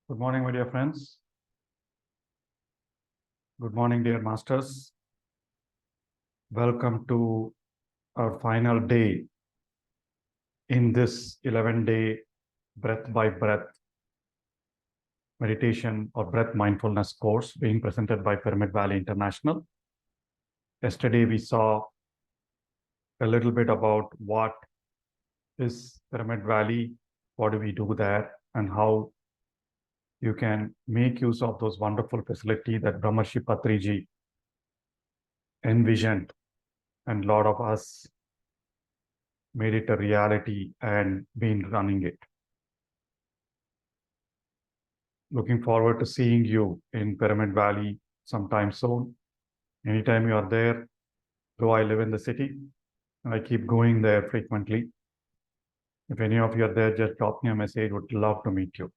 Good morning, my dear friends. Good morning, dear masters. Welcome to our final day in this 11-day breath by breath meditation or breath mindfulness course being presented by Pyramid Valley International. Yesterday, we saw a little bit about what is Pyramid Valley, what do we do there, and how you can make use of those wonderful facilities that Brahmarshi Patriji envisioned, and a lot of us made it a reality and been running it. Looking forward to seeing you in Pyramid Valley sometime soon. Anytime you are there, though I live in the city, and I keep going there frequently. If any of you are there, just drop me a message. Would love to meet you.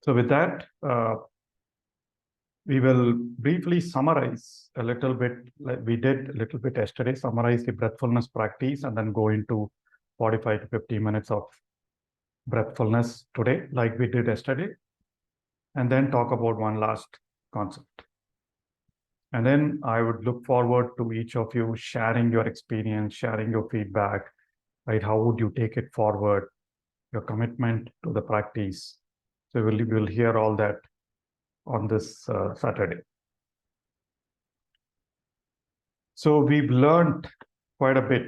So with that, we will briefly summarize a little bit, like we did a little bit yesterday, summarize the breathfulness practice and then go into 45 to 50 minutes of breathfulness today, like we did yesterday, and then talk about one last concept. And then I would look forward to each of you sharing your experience, sharing your feedback, right? How would you take it forward, your commitment to the practice? So we'll hear all that on this Saturday. So we've learned quite a bit.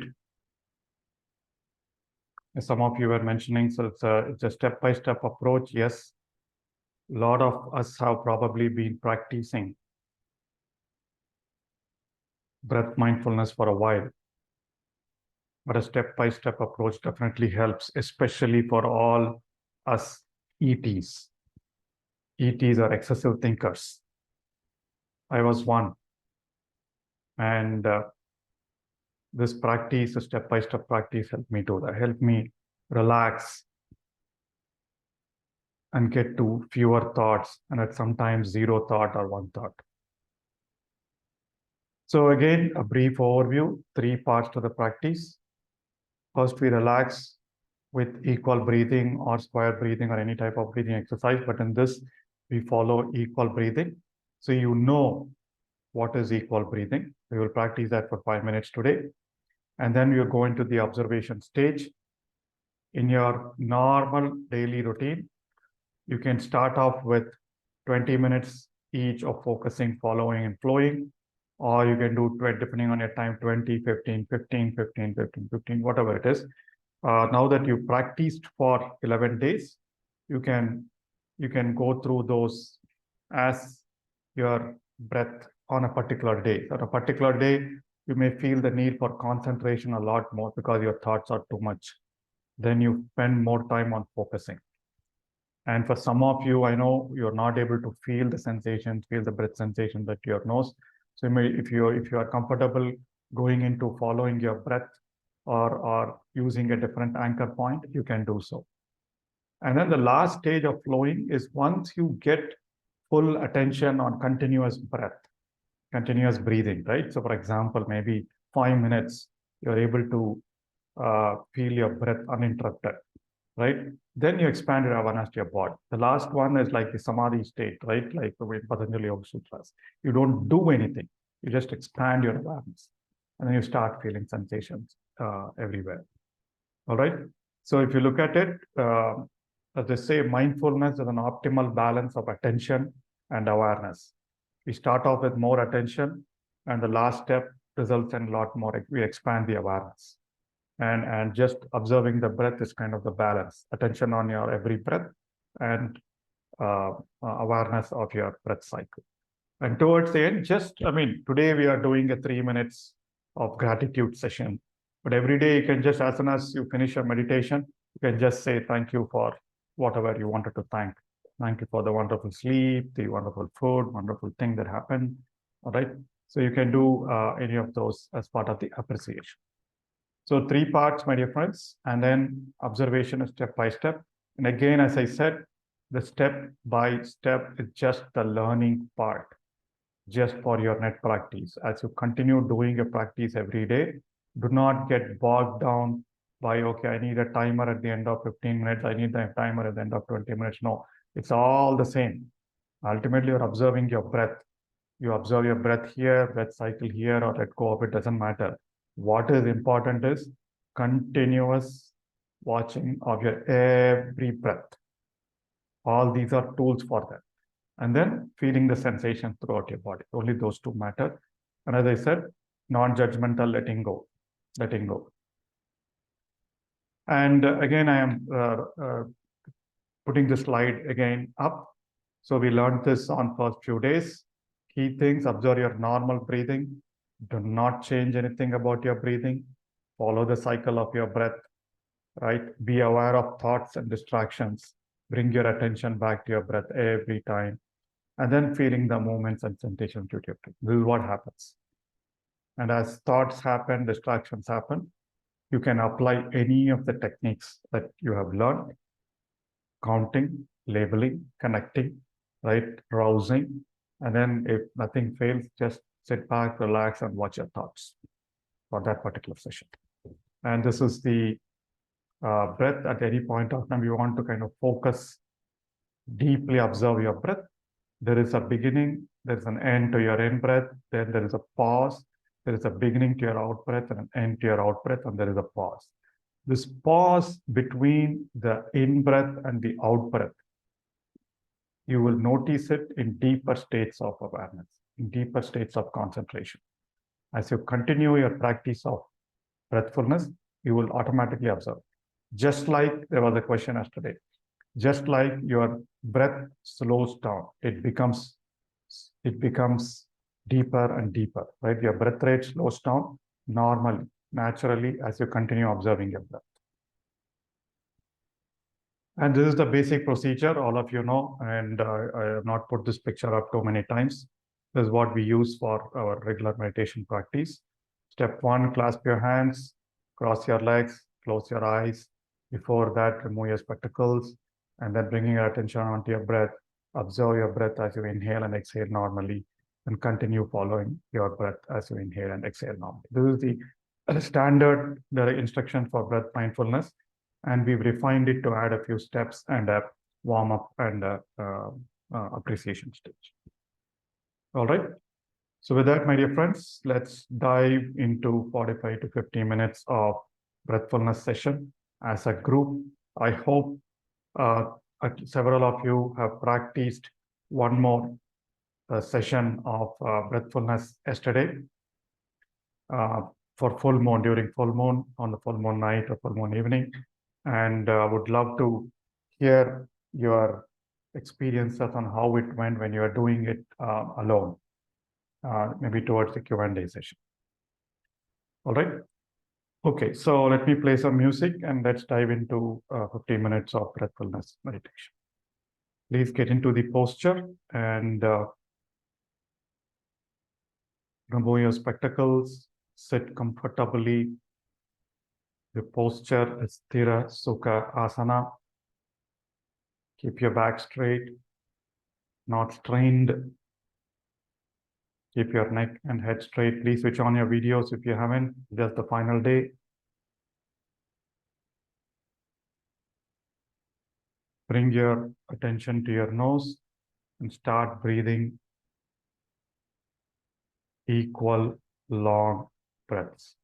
As some of you were mentioning, so it's a step-by-step approach. Yes, a lot of us have probably been practicing breath mindfulness for a while, but a step-by-step approach definitely helps, especially for all us ETs. ETs are excessive thinkers. I was one. And this practice, a step-by-step practice, helped me do that, helped me relax and get to fewer thoughts, and at sometimes zero thought or one thought. So again, a brief overview, 3 parts to the practice. First, we relax with equal breathing or square breathing or any type of breathing exercise. But in this, we follow equal breathing. So you know what is equal breathing. We will practice that for 5 minutes today. And then we will go into the observation stage. In your normal daily routine, you can start off with 20 minutes each of focusing, following, and flowing. Or you can do, depending on your time, 20, 15, 15, 15, 15, 15, whatever it is. Now that you practiced for 11 days, you can go through those as your breath on a particular day. On a particular day, you may feel the need for concentration a lot more because your thoughts are too much. Then you spend more time on focusing. And for some of you, I know you're not able to feel the sensations, feel the breath sensations at your nose. So if you are comfortable going into following your breath or using a different anchor point, you can do so. And then the last stage of flowing is once you get full attention on continuous breath, continuous breathing, right? So for example, maybe 5 minutes, you're able to feel your breath uninterrupted, right? Then you expand your awareness to your body. The last one is like the samadhi state, right? Like the way Patanjali Yoga Sutras. You don't do anything. You just expand your awareness. And then you start feeling sensations everywhere. All right. So if you look at it, as they say, mindfulness is an optimal balance of attention and awareness. We start off with more attention, and the last step results in a lot more. We expand the awareness. And just observing the breath is kind of the balance. Attention on your every breath and awareness of your breath cycle. And towards the end, today we are doing a 3 minutes of gratitude session. But every day you can just, as soon as you finish your meditation, you can just say thank you for whatever you wanted to thank. Thank you for the wonderful sleep, the wonderful food, wonderful thing that happened. All right. So you can do any of those as part of the appreciation. So 3 parts, my dear friends, and then observation is step by step. And again, as I said, the step by step is just the learning part, just for your net practice. As you continue doing your practice every day, do not get bogged down by, okay, I need a timer at the end of 15 minutes, I need the timer at the end of 20 minutes. No, it's all the same. Ultimately, you're observing your breath. You observe your breath here, breath cycle here, or let go of it, doesn't matter. What is important is continuous watching of your every breath. All these are tools for that. And then feeling the sensation throughout your body. Only those two matter. And as I said, non-judgmental letting go, letting go. And again, I am putting the slide again up. So we learned this on first few days. Key things: observe your normal breathing. Do not change anything about your breathing. Follow the cycle of your breath, right? Be aware of thoughts and distractions. Bring your attention back to your breath every time. And then feeling the movements and sensations to your breath. This is what happens. And as thoughts happen, distractions happen, you can apply any of the techniques that you have learned: counting, labeling, connecting, right? Rousing. And then if nothing fails, just sit back, relax, and watch your thoughts for that particular session. And this is the breath. At any point of time, you want to kind of focus, deeply observe your breath. There is a beginning, there's an end to your in breath, then there is a pause, there is a beginning to your out breath and an end to your out breath, and there is a pause. This pause between the in breath and the out breath, you will notice it in deeper states of awareness, in deeper states of concentration. As you continue your practice of breathfulness, you will automatically observe. Just like there was a question yesterday, just like your breath slows down, it becomes deeper and deeper, right? Your breath rate slows down normally, naturally, as you continue observing your breath. And this is the basic procedure, all of you know, and I have not put this picture up too many times. This is what we use for our regular meditation practice. Step 1, clasp your hands, cross your legs, close your eyes. Before that, remove your spectacles, and then bringing your attention onto your breath. Observe your breath as you inhale and exhale normally, and continue following your breath as you inhale and exhale normally. This is the standard instruction for breath mindfulness. And we've refined it to add a few steps and a warm up and appreciation stage. All right. So with that, my dear friends, let's dive into 45 to 50 minutes of breathfulness session as a group. I hope several of you have practiced one more session of breathfulness yesterday for full moon, during full moon, on the full moon night or full moon evening. And would love to hear your experiences on how it went when you are doing it alone, maybe towards the Q&A session. All right. Okay, so let me play some music and let's dive into 15 minutes of breathfulness meditation. Please get into the posture and remove your spectacles, sit comfortably. The posture is Sthira Sukha Asana. Keep your back straight, not strained. Keep your neck and head straight. Please switch on your videos if you haven't. Just the final day. Bring your attention to your nose and start breathing equal long breaths.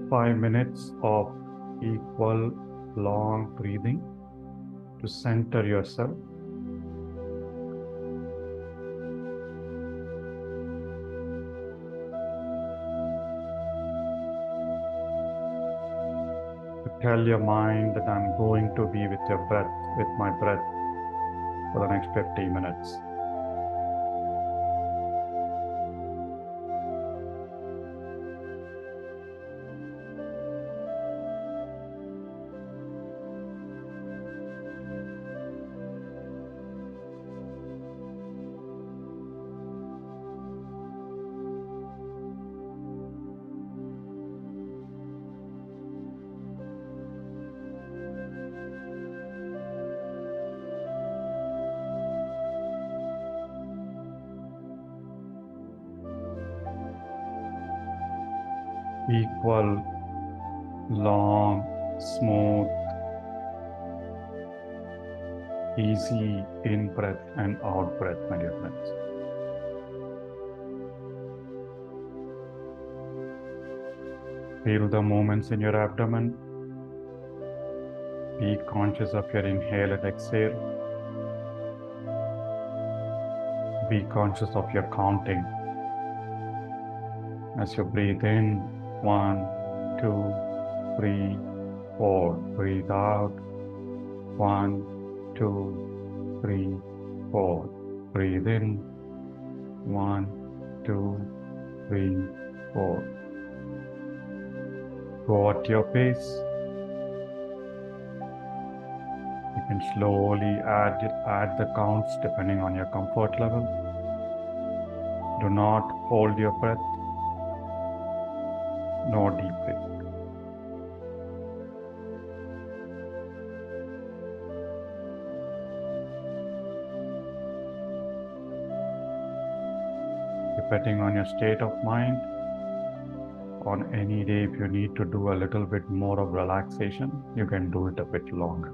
Five minutes of equal long breathing to center yourself. To tell your mind that I'm going to be with your breath, with my breath, for the next 50 minutes. equal, long, smooth, easy in breath and out breath, my dear friends. Feel the movements in your abdomen. Be conscious of your inhale and exhale. Be conscious of your counting. As you breathe in, 1, 2, 3, 4. Breathe out, 1, 2, 3, 4. Breathe in, 1, 2, 3, 4. Go at your pace. You can slowly add the counts depending on your comfort level. Do not hold your breath. No deep breath. Depending on your state of mind, on any day, if you need to do a little bit more of relaxation, you can do it a bit longer.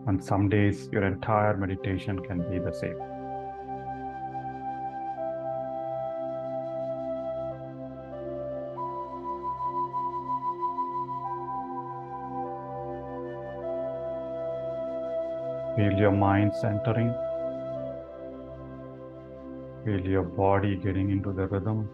On some days, your entire meditation can be the same. Feel your mind centering. Feel your body getting into the rhythm.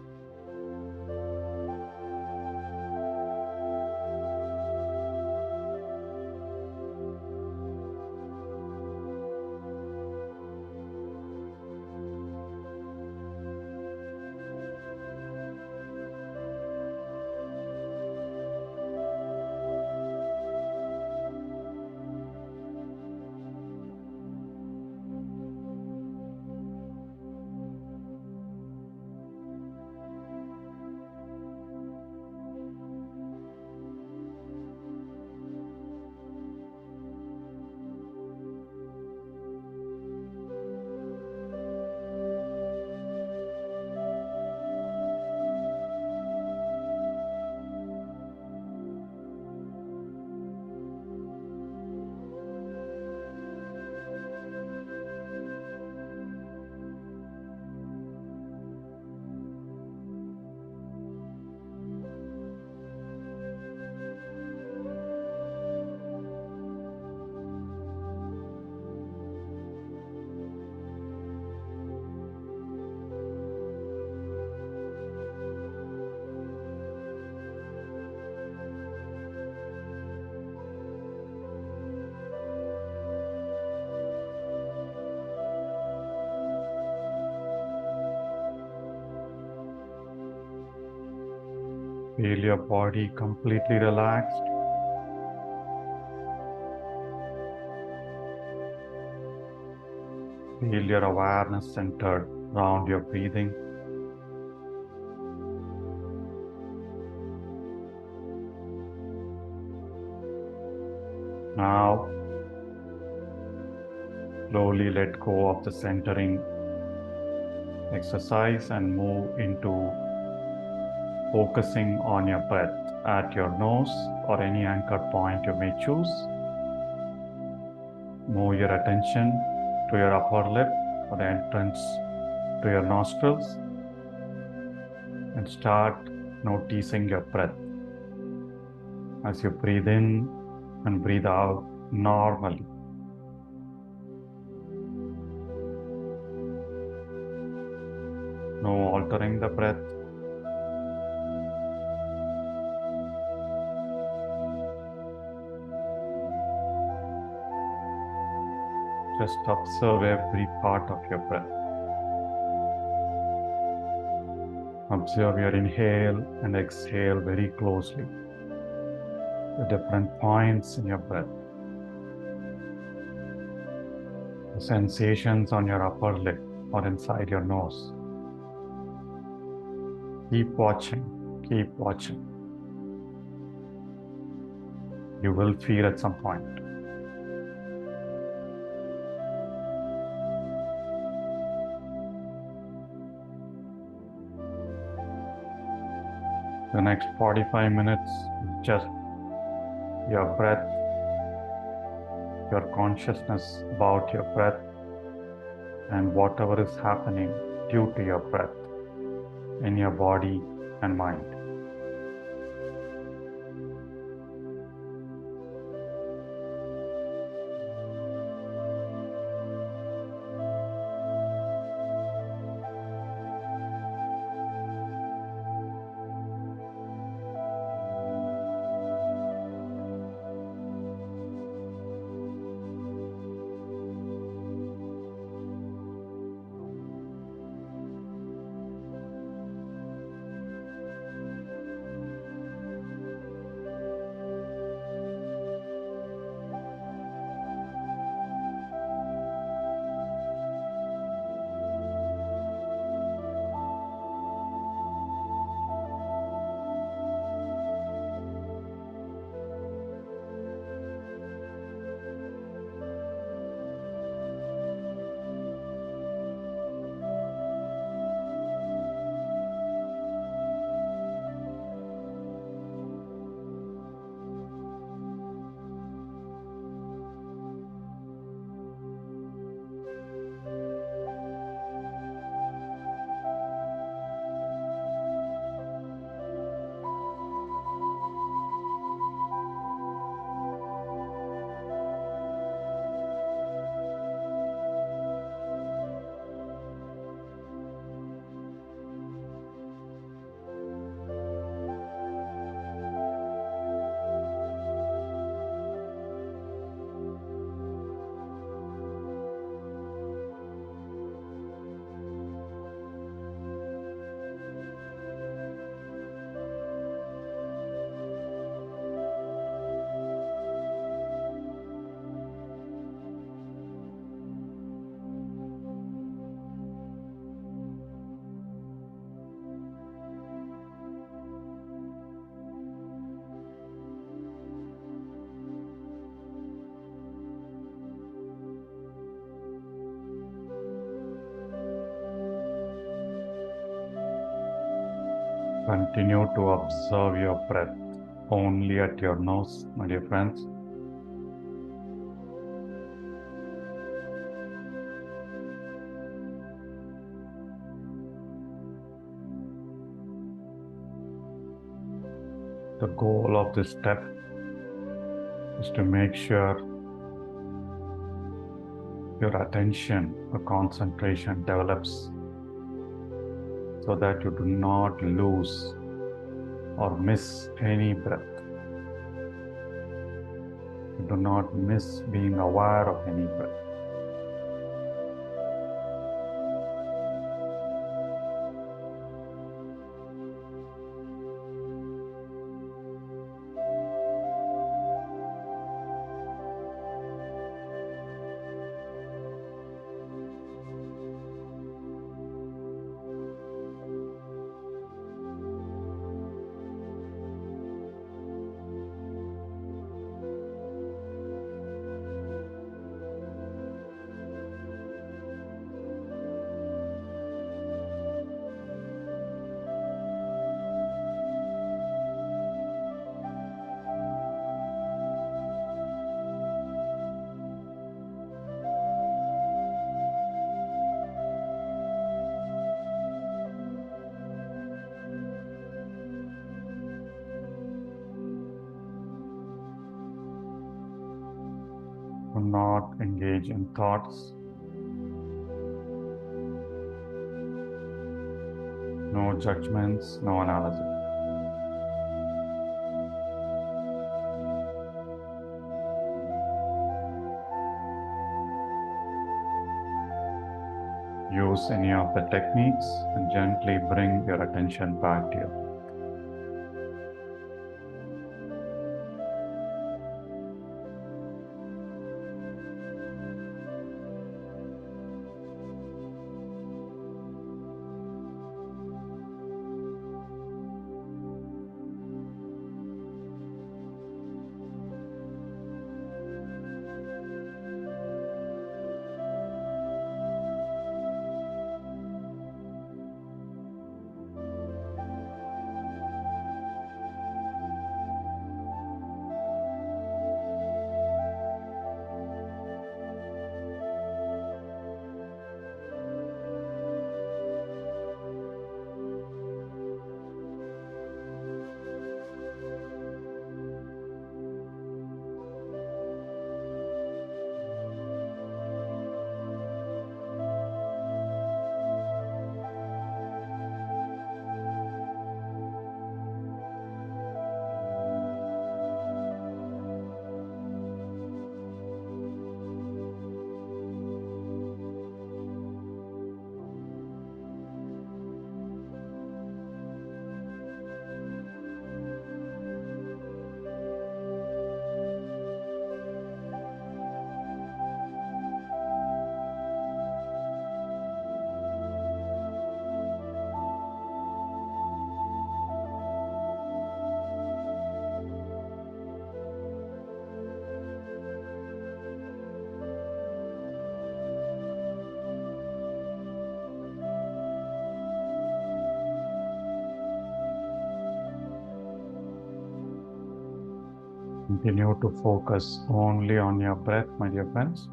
Feel your body completely relaxed. Feel your awareness centered around your breathing. Now, slowly let go of the centering exercise and move into focusing on your breath at your nose or any anchor point you may choose. Move your attention to your upper lip or the entrance to your nostrils and start noticing your breath as you breathe in and breathe out normally. No altering the breath. Just observe every part of your breath. Observe your inhale and exhale very closely. The different points in your breath. The sensations on your upper lip or inside your nose. Keep watching, keep watching. You will feel at some point. The next 45 minutes is just your breath, your consciousness about your breath, and whatever is happening due to your breath in your body and mind. Continue to observe your breath only at your nose, my dear friends. The goal of this step is to make sure your attention or concentration develops so that you do not lose or miss any breath. You do not miss being aware of any breath. Do not engage in thoughts. No judgments, no analysis. Use any of the techniques and gently bring your attention back to you. Continue to focus only on your breath, my dear friends.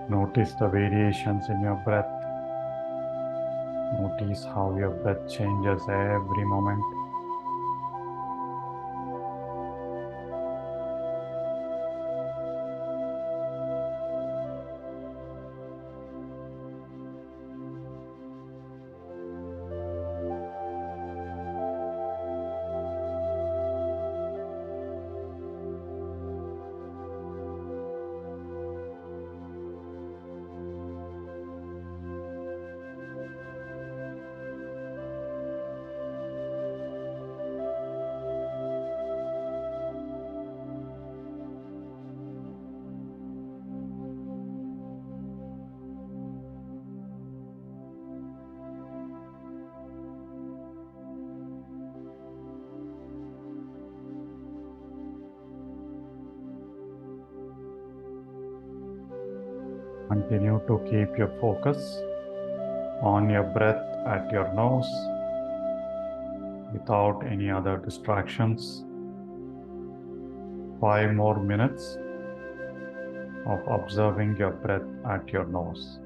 Notice the variations in your breath. Notice how your breath changes every moment. Continue to keep your focus on your breath at your nose without any other distractions. 5 more minutes of observing your breath at your nose.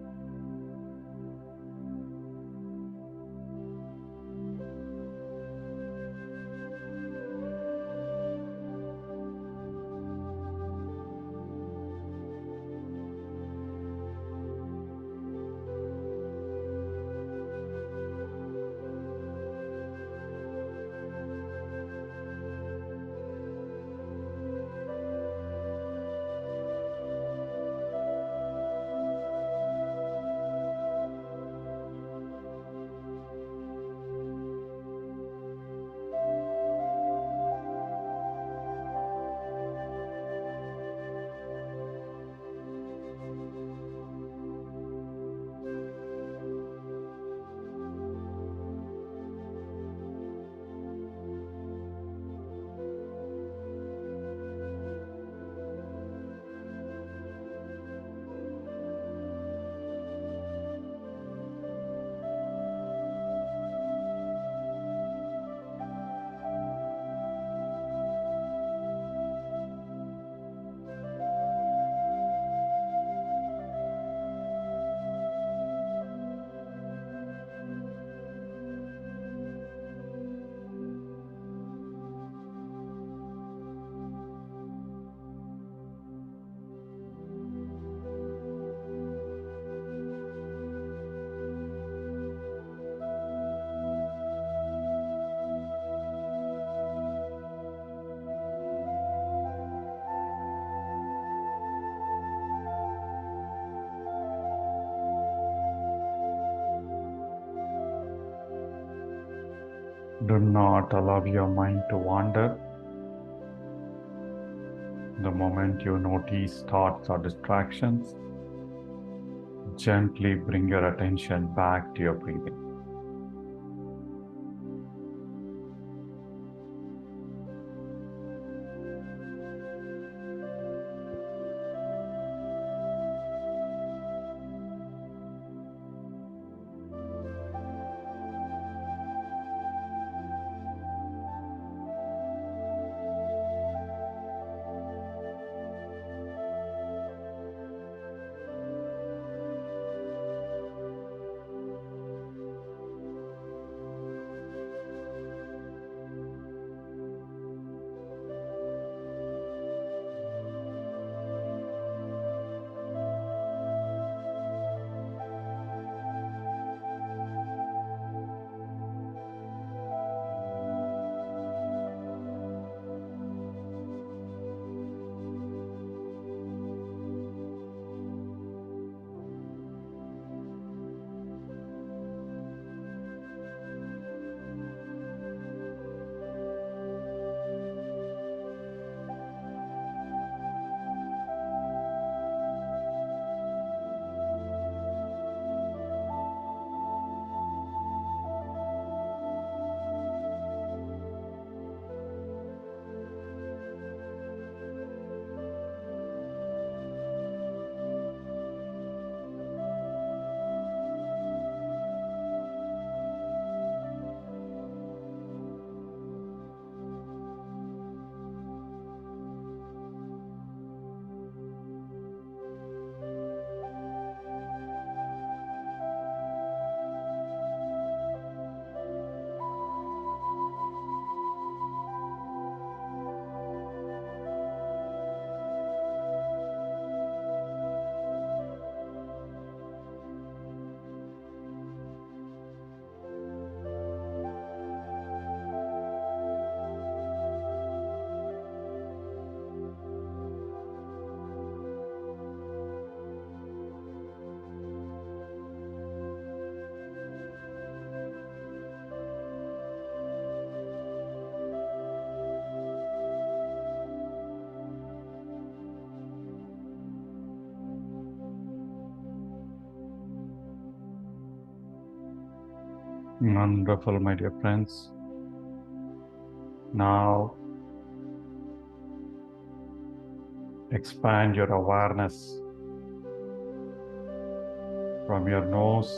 Do not allow your mind to wander. The moment you notice thoughts or distractions, gently bring your attention back to your breathing. Wonderful, my dear friends. Now, expand your awareness from your nose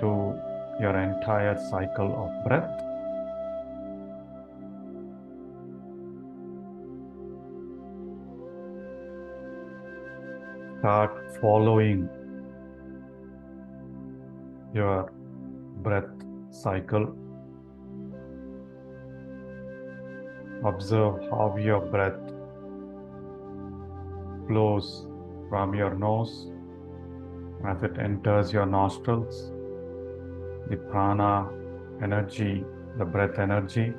to your entire cycle of breath. Start following your breath cycle. Observe how your breath flows from your nose as it enters your nostrils. The prana energy, the breath energy,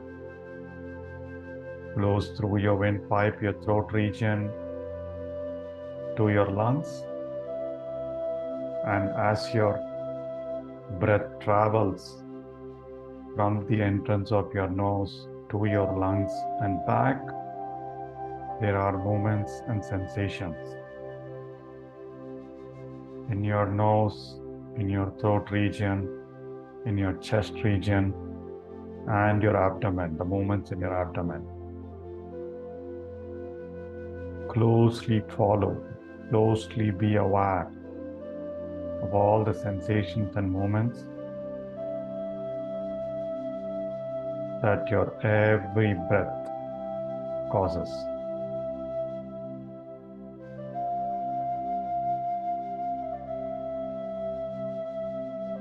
flows through your windpipe, your throat region, to your lungs. And as your breath travels from the entrance of your nose to your lungs and back, there are movements and sensations in your nose, in your throat region, in your chest region, and your abdomen, the movements in your abdomen. Closely follow, closely be aware of all the sensations and movements that your every breath causes.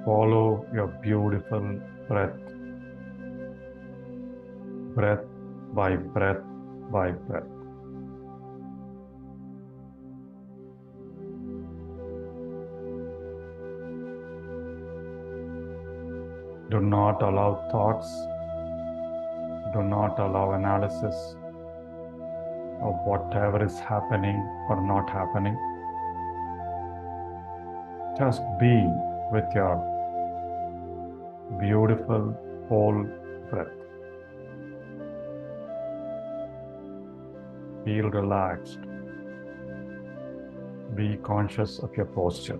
Follow your beautiful breath, breath by breath by breath. Do not allow thoughts, do not allow analysis of whatever is happening or not happening. Just be with your beautiful whole breath. Feel relaxed. Be conscious of your posture.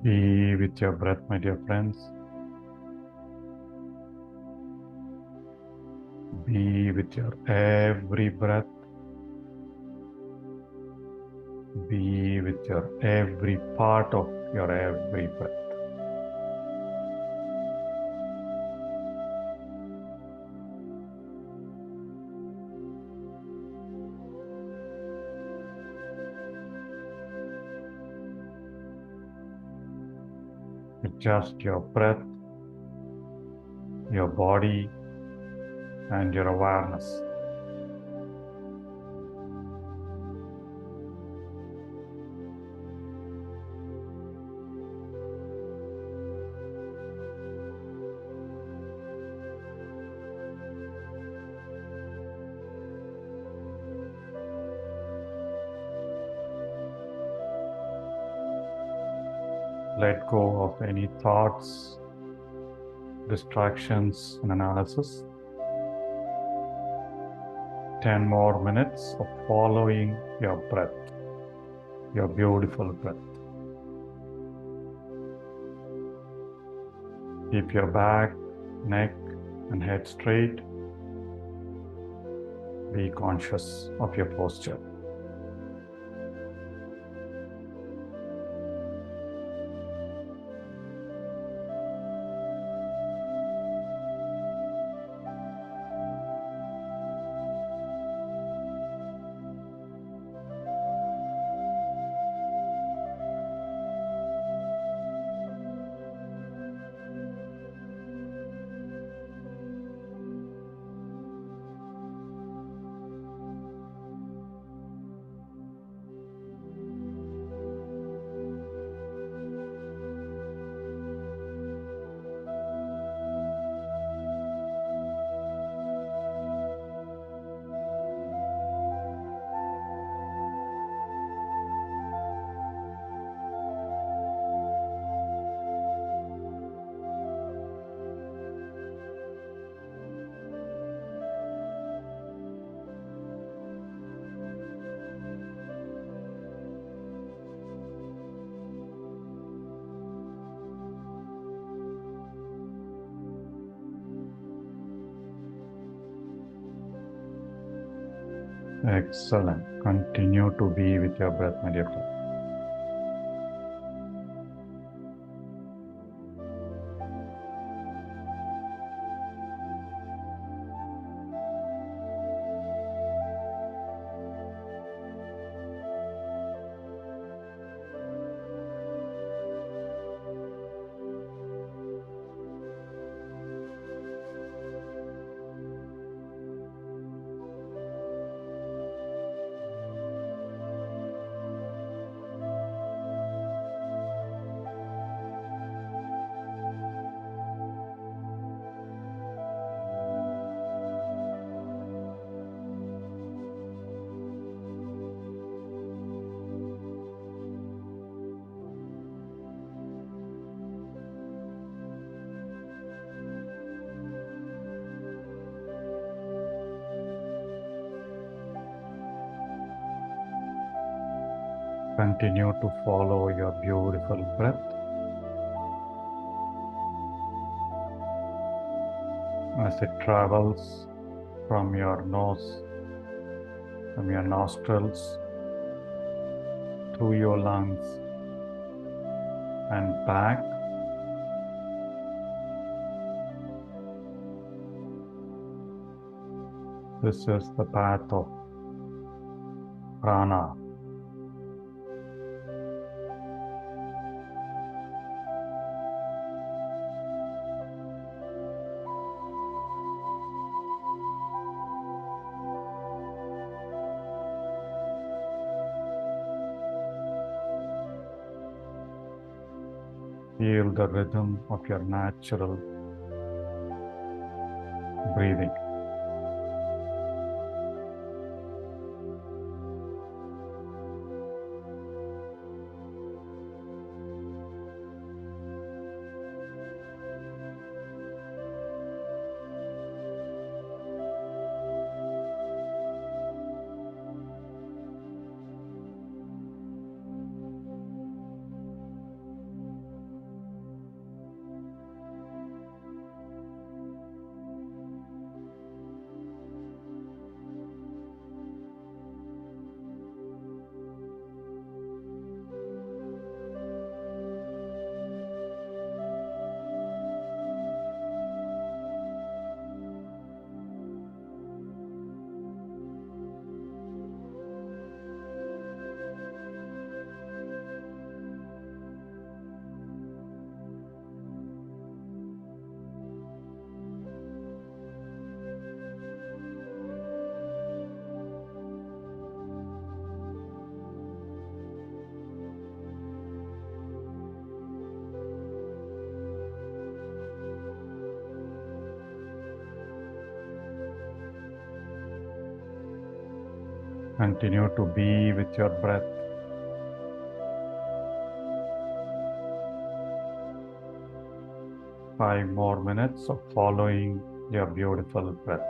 Be with your breath, my dear friends. Be with your every breath. Be with your every part of your every breath. With just your breath, your body, and your awareness. Let go of any thoughts, distractions, and analysis. 10 more minutes of following your breath, your beautiful breath. Keep your back, neck, and head straight. Be conscious of your posture. Excellent. Continue to be with your breath, my dear friend. Continue to follow your beautiful breath as it travels from your nose, from your nostrils, through your lungs and back. This is the path of prana. Feel the rhythm of your natural breathing. Continue to be with your breath. Five more minutes of following your beautiful breath.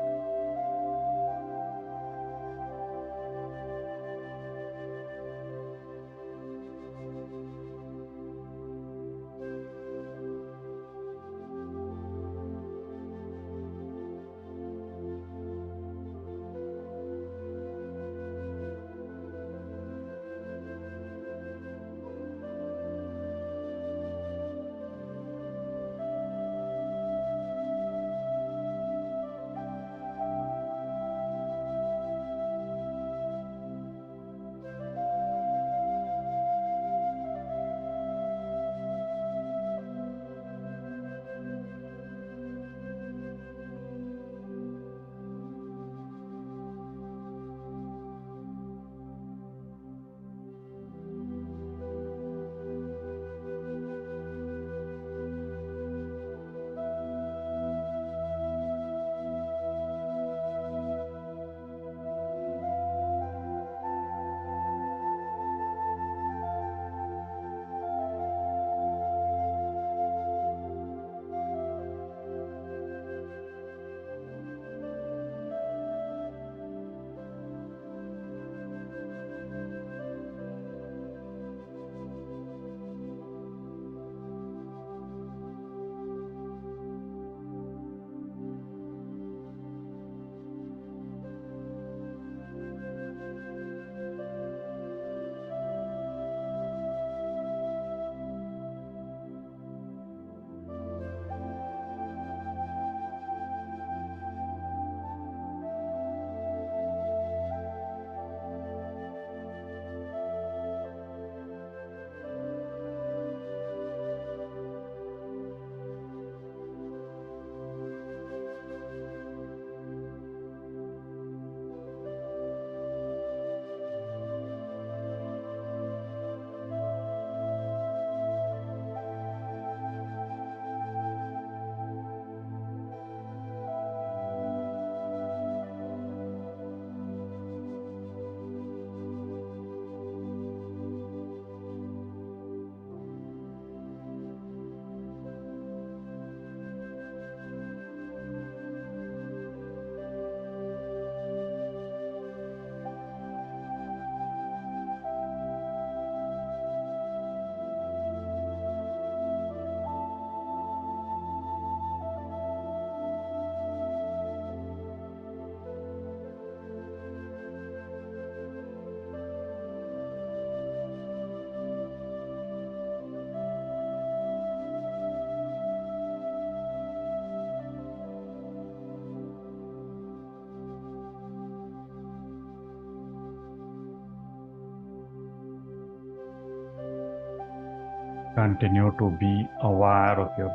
Continue to be aware of your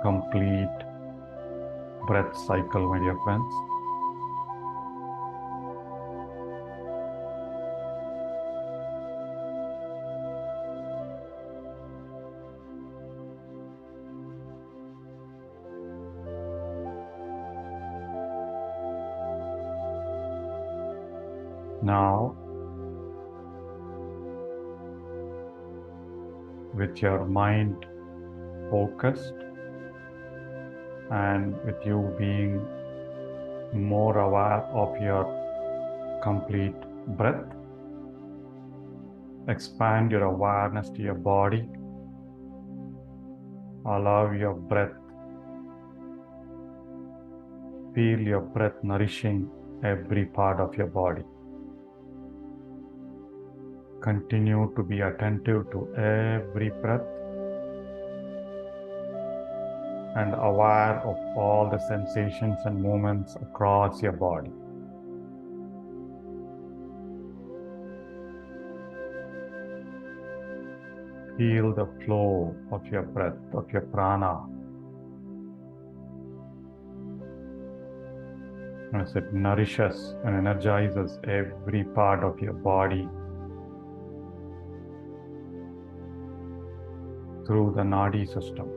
complete breath cycle, my dear friends. Now, with your mind focused and with you being more aware of your complete breath, expand your awareness to your body. Allow your breath, feel your breath nourishing every part of your body. Continue to be attentive to every breath and aware of all the sensations and movements across your body. Feel the flow of your breath, of your prana, as it nourishes and energizes every part of your body through the nadi system.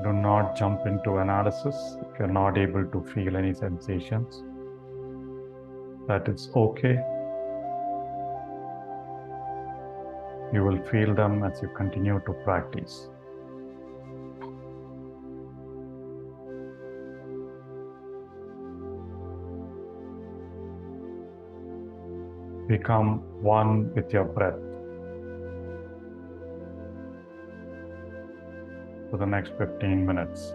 Do not jump into analysis if you're not able to feel any sensations. That is okay. You will feel them as you continue to practice. Become one with your breath for the next 15 minutes.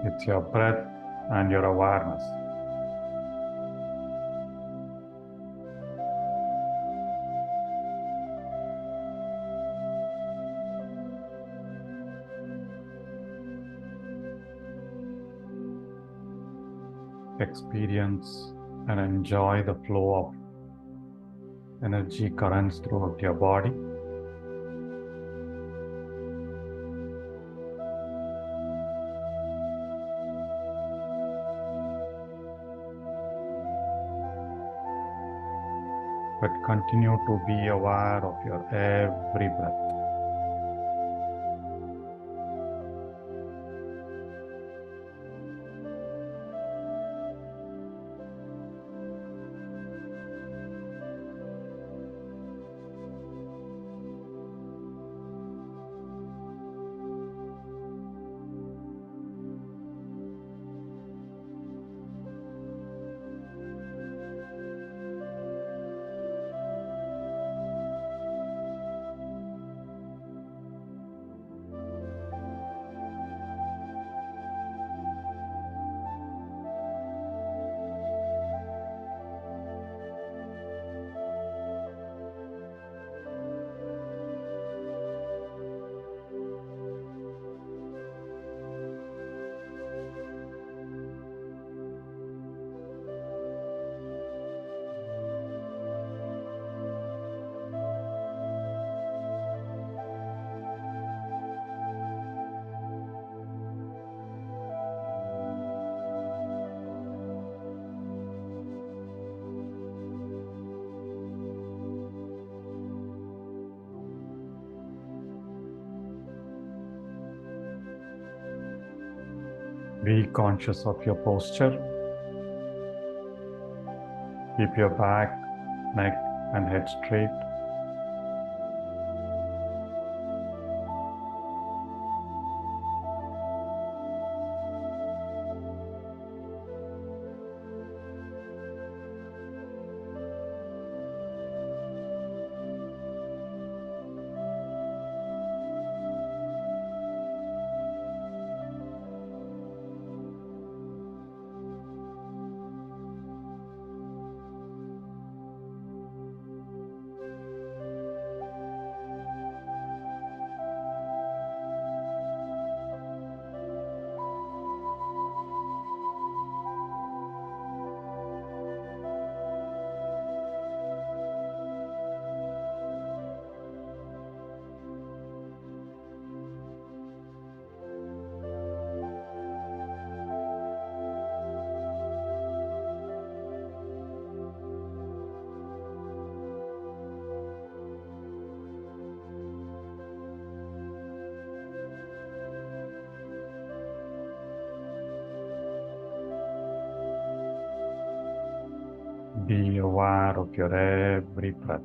It's your breath and your awareness. Experience and enjoy the flow of energy currents throughout your body. But continue to be aware of your every breath. Be conscious of your posture. Keep your back, neck, and head straight. Be aware of your every breath.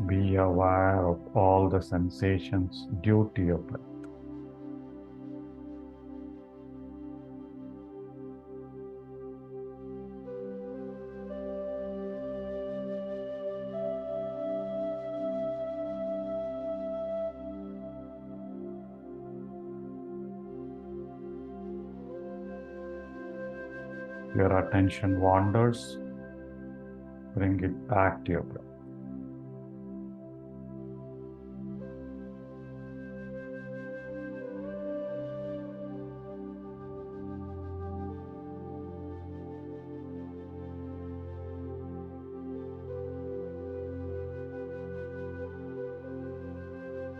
Be aware of all the sensations due to your breath. Your attention wanders, bring it back to your breath.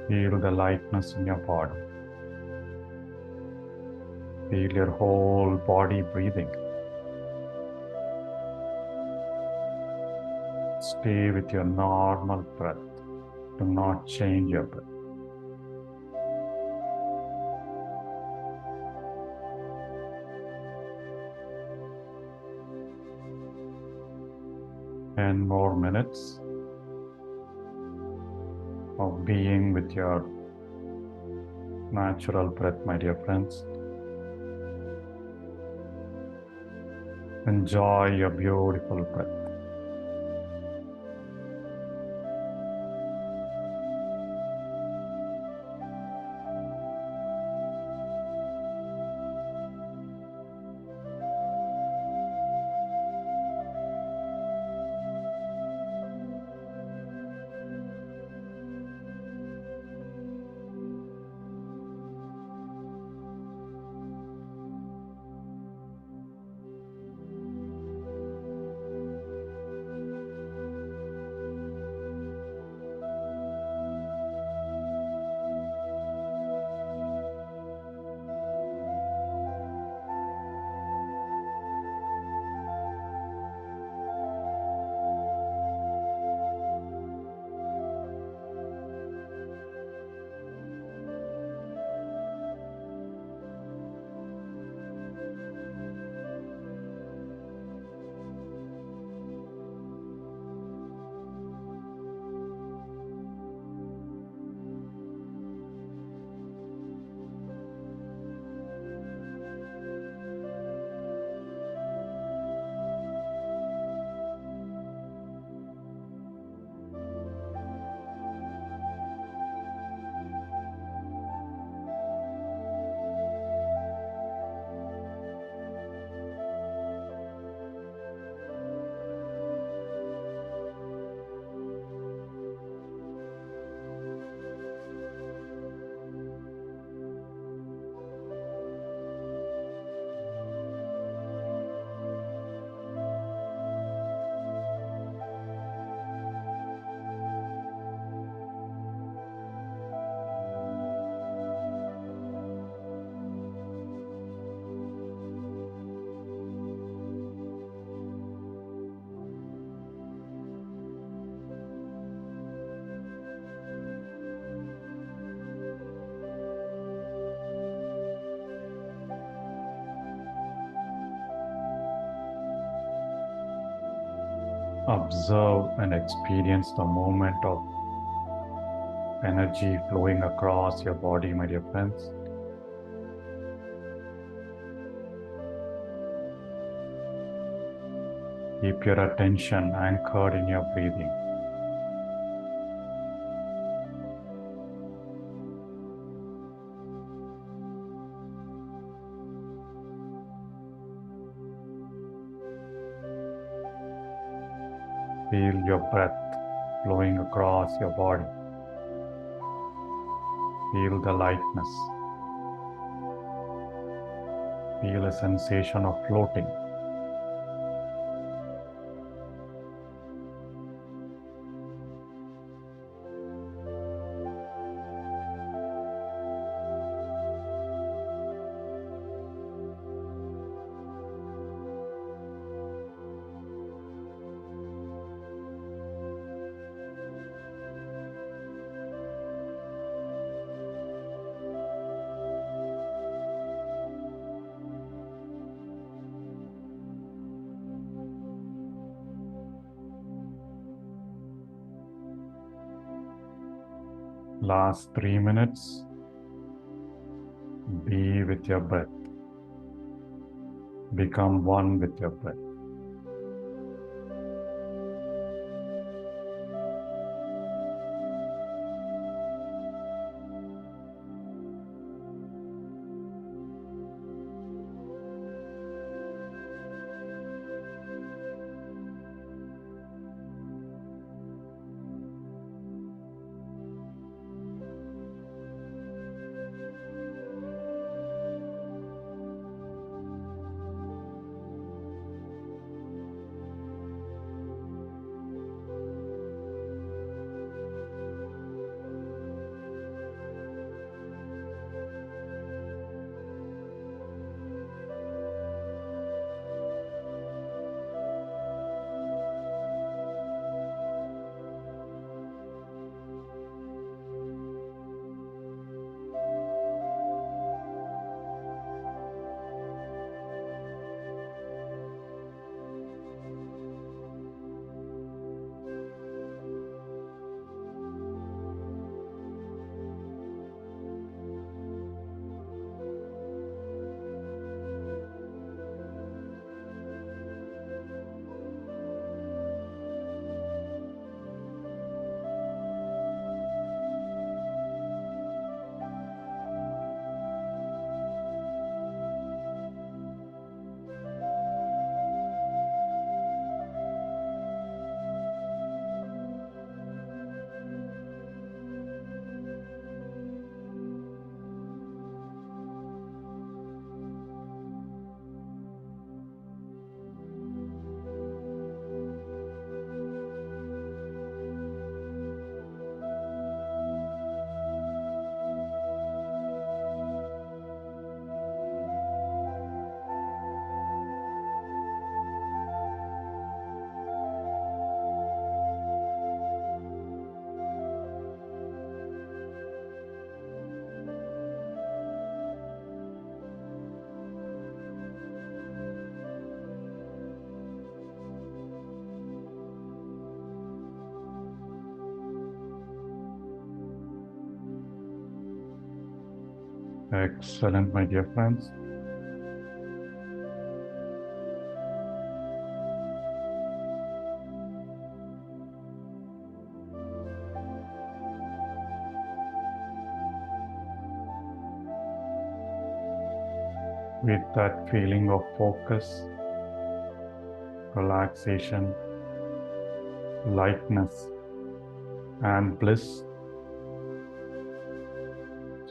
Feel the lightness in your body. Feel your whole body breathing. Stay with your normal breath. Do not change your breath. And more minutes of being with your natural breath, my dear friends. Enjoy your beautiful breath. Observe and experience the movement of energy flowing across your body, my dear friends. Keep your attention anchored in your breathing. Feel your breath flowing across your body. Feel the lightness. Feel a sensation of floating. Last 3 minutes, be with your breath. Become one with your breath. Excellent, my dear friends. With that feeling of focus, relaxation, lightness, and bliss,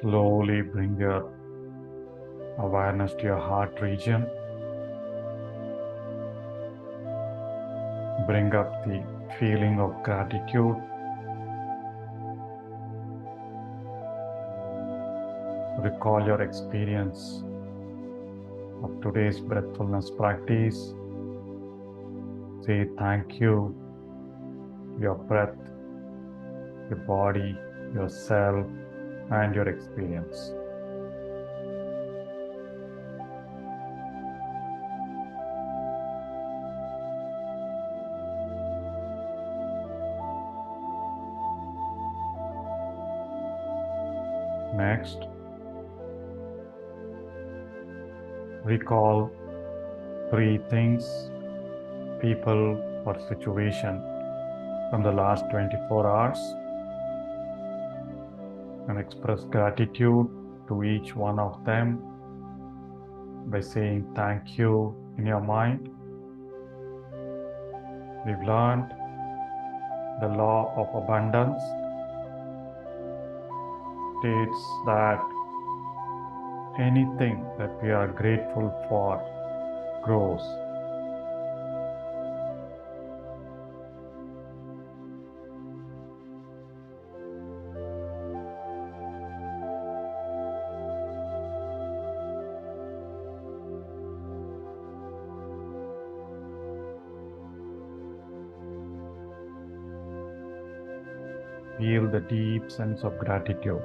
slowly bring your awareness to your heart region. Bring up the feeling of gratitude. Recall your experience of today's breathfulness practice. Say thank you to your breath, your body, yourself, and your experience. Next, recall 3 things, people, or situation from the last 24 hours and express gratitude to each one of them by saying thank you in your mind. We've learned the law of abundance states that anything that we are grateful for grows. Feel the deep sense of gratitude.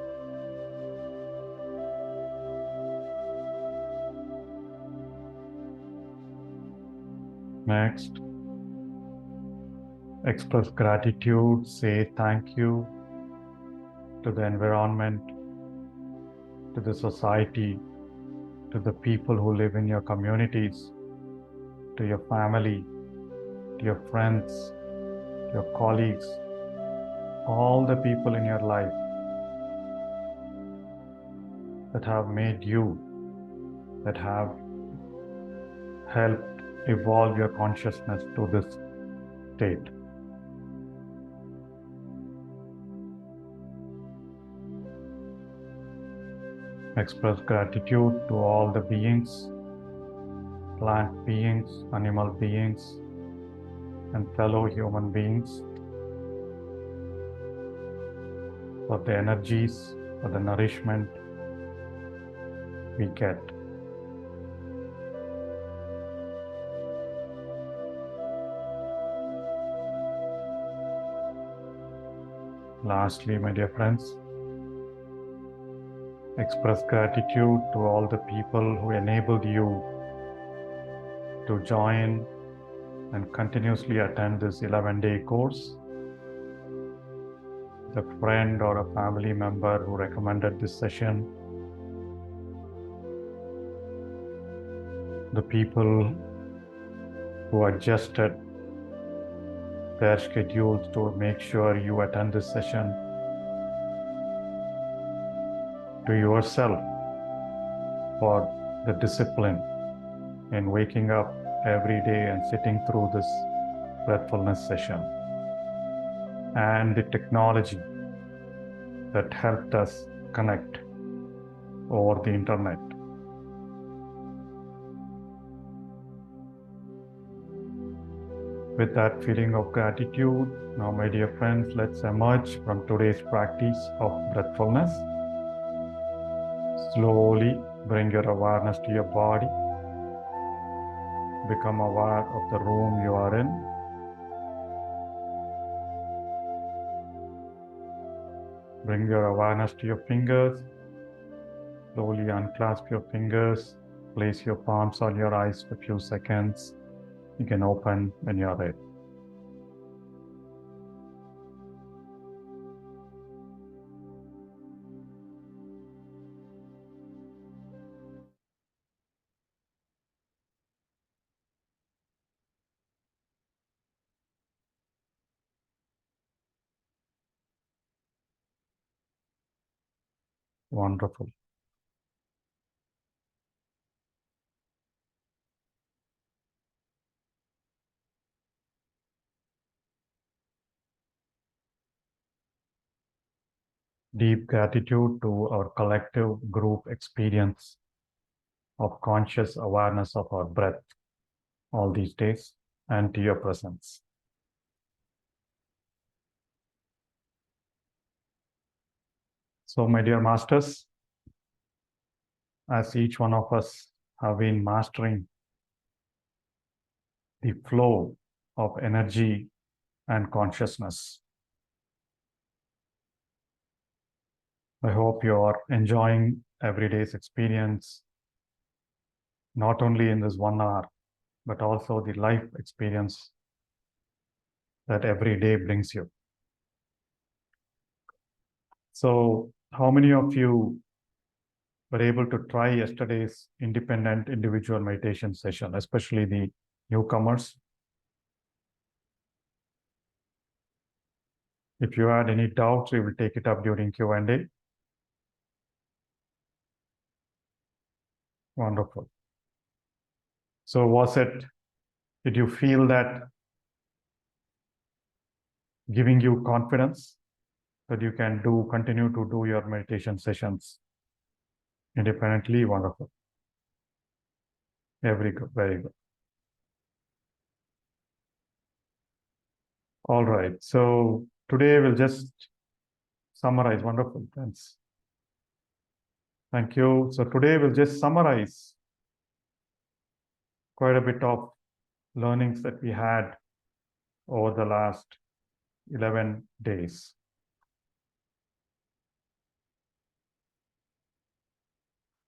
Next, express gratitude, say thank you to the environment, to the society, to the people who live in your communities, to your family, to your friends, to your colleagues, all the people in your life that have made you, that have helped evolve your consciousness to this state. Express gratitude to all the beings, plant beings, animal beings, and fellow human beings for the energies, for the nourishment we get. Lastly, my dear friends, express gratitude to all the people who enabled you to join and continuously attend this 11-day course. The friend or a family member who recommended this session, the people who adjusted their schedules to make sure you attend this session, to yourself for the discipline in waking up every day and sitting through this breathfulness session, and the technology that helped us connect over the internet. With that feeling of gratitude, now my dear friends, let's emerge from today's practice of breathfulness. Slowly bring your awareness to your body. Become aware of the room you are in. Bring your awareness to your fingers. Slowly unclasp your fingers. Place your palms on your eyes for a few seconds. You can open when you are ready. Wonderful. Deep gratitude to our collective group experience of conscious awareness of our breath all these days and to your presence. So, my dear masters, as each one of us have been mastering the flow of energy and consciousness, I hope you are enjoying every day's experience, not only in this 1 hour, but also the life experience that every day brings you. So, how many of you were able to try yesterday's independent individual meditation session, especially the newcomers? If you had any doubts, we will take it up during Q&A. Wonderful. So did you feel that giving you confidence that you can continue to do your meditation sessions independently? Wonderful. Very good, very good. All right, so today we'll just summarize. Wonderful, thanks. Thank you. So today we'll just summarize quite a bit of learnings that we had over the last 11 days.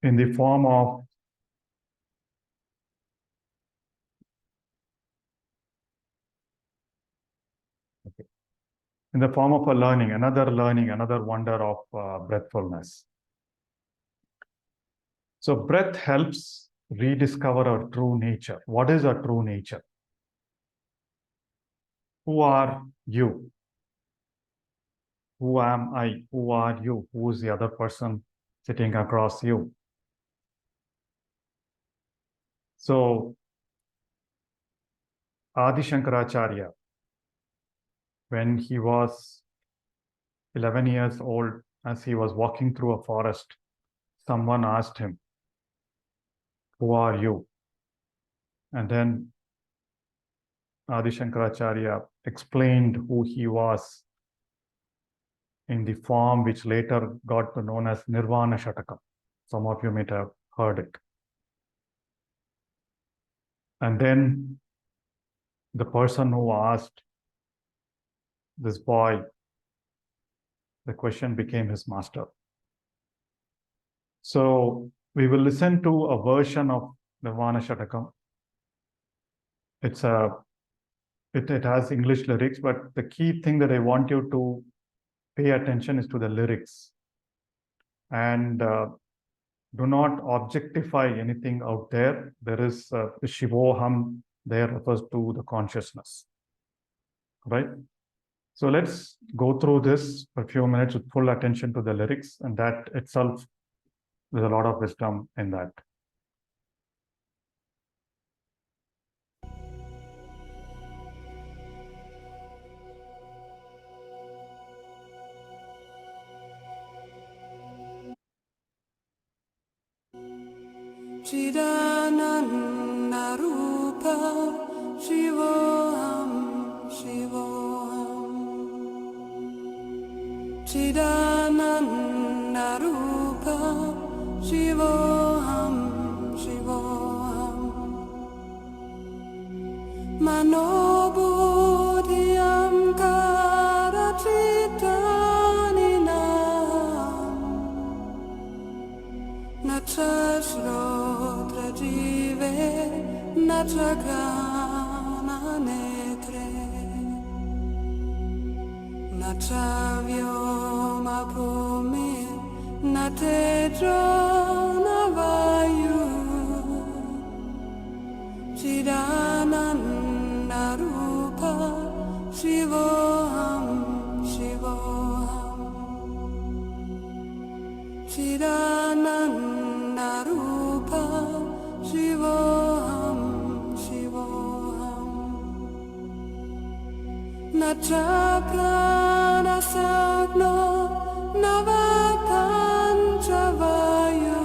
In the form of a learning, another wonder of breathfulness. So breath helps rediscover our true nature. What is our true nature? Who are you? Who am I? Who are you? Who is the other person sitting across you? So Adi Shankaracharya, when he was 11 years old, as he was walking through a forest, someone asked him, "Who are you?" And then Adi Shankaracharya explained who he was in the form which later got known as Nirvana Shatakam. Some of you might have heard it. And then the person who asked this boy the question became his master. So we will listen to a version of Nirvana Shatakam. It has English lyrics, but the key thing that I want you to pay attention is to the lyrics. And do not objectify anything out there. There is the Shivoham there refers to the consciousness, right? So let's go through this for a few minutes with full attention to the lyrics, and that itself, there's a lot of wisdom in that. Chidananda Rupa Shivoham Shivoham Chidananda Rupa Shivoham Shivoham Manobodhyam Karachitanina Nachashrodra Jive Nachagana Netre Nachavyoma Bhumi Natedra Navayu Chidananda Rupa Shivoham Shivoham Nacha prana sagno navapanchavayu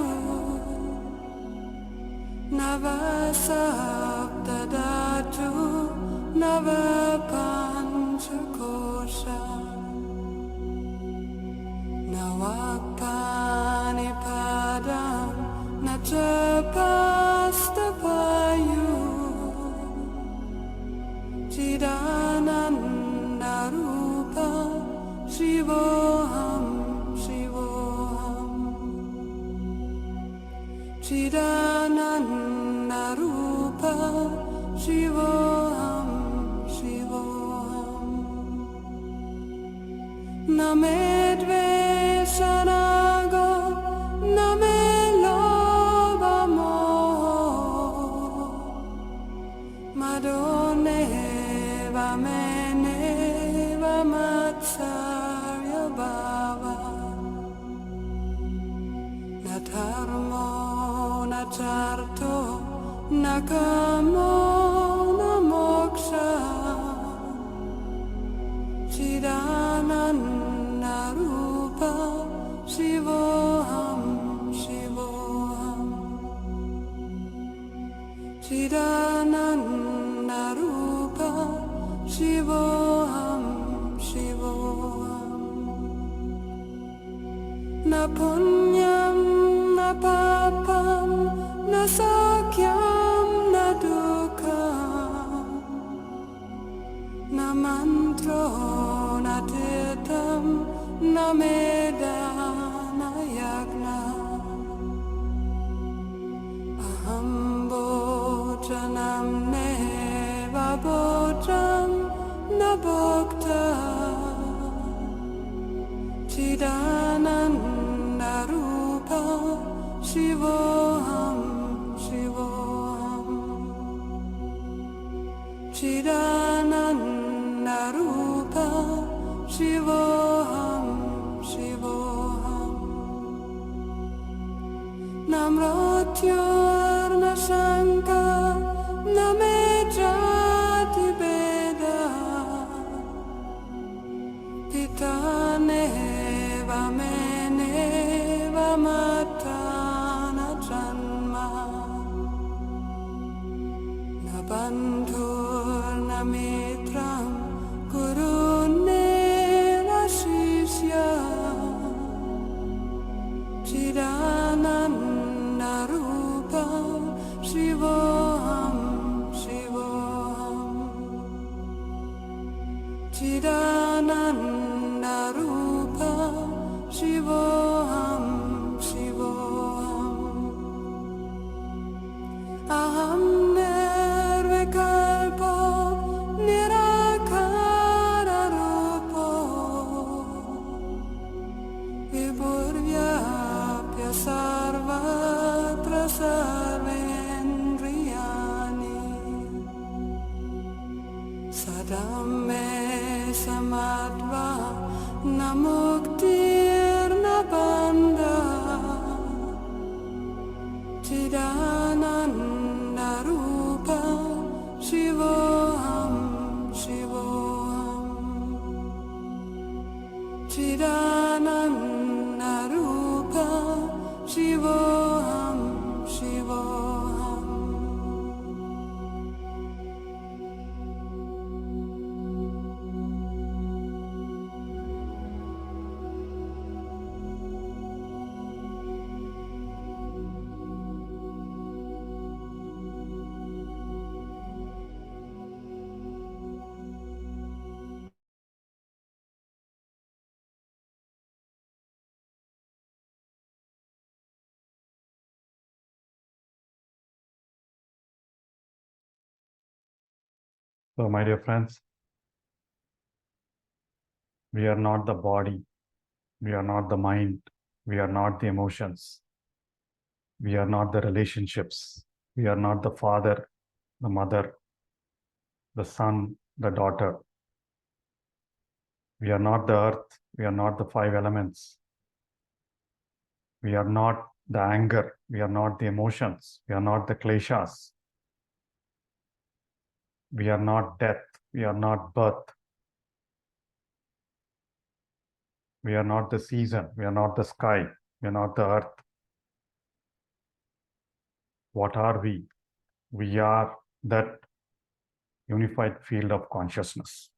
navasaptadatu navapanchakosha Nawapanipadam nachapastapayu Chidananda Rupa Shivoham Shivoham Chidananda Rupa Shivoham Shivoham Namedveshanago Namelobamo Madone Vamene Vamatsarya Bhava Natharmo Nacharto Nakamo Namoksha Chidananda Rupa Shivoham Shivoham Chidananda Rupa Shivoham Shivoham Na punyam na papam na sakyam na dukkam Na mantro na tirtam na meda na yagna Aham bhojanam neva bhojam na bhokta Chidananda Rupa Shivoham Shivoham Chidananda Rupa Shivoham Shivoham Namratyor na shanka Name jati beda Pitane vamene vamatana janma Na bandhur na mitram Gurune na shishya Chidananda Rupa Shivoham Shivoham Chidananda Rupa Shivoham Shivoham Aham Nirvikalpo Nirakara Rupo Vibhurvyapya Sarvatra Sarvendriyani Sadame Samadva Namuktir Nabanda Chidananda Rupa Shivoham Shivoham Chidananda Rupa Shivoham Shivoham So, my dear friends, we are not the body, we are not the mind, we are not the emotions, we are not the relationships, we are not the father, the mother, the son, the daughter. We are not the earth, we are not the five elements. We are not the anger, we are not the emotions, we are not the kleshas. We are not death, we are not birth, We are not the season. We are not the sky. We are not the earth. What are we? We are that unified field of consciousness.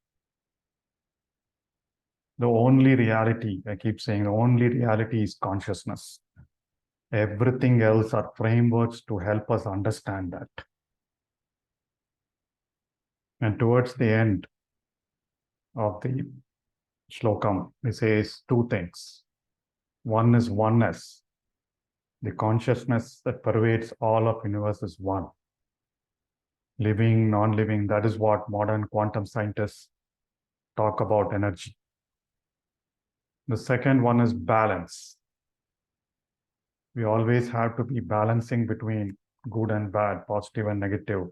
The only reality, I keep saying, the only reality is consciousness. Everything else are frameworks to help us understand that. And towards the end of the shlokam, it says two things. One is oneness. The consciousness that pervades all of universe is one. Living, non-living, that is what modern quantum scientists talk about energy. The second one is balance. We always have to be balancing between good and bad, positive and negative,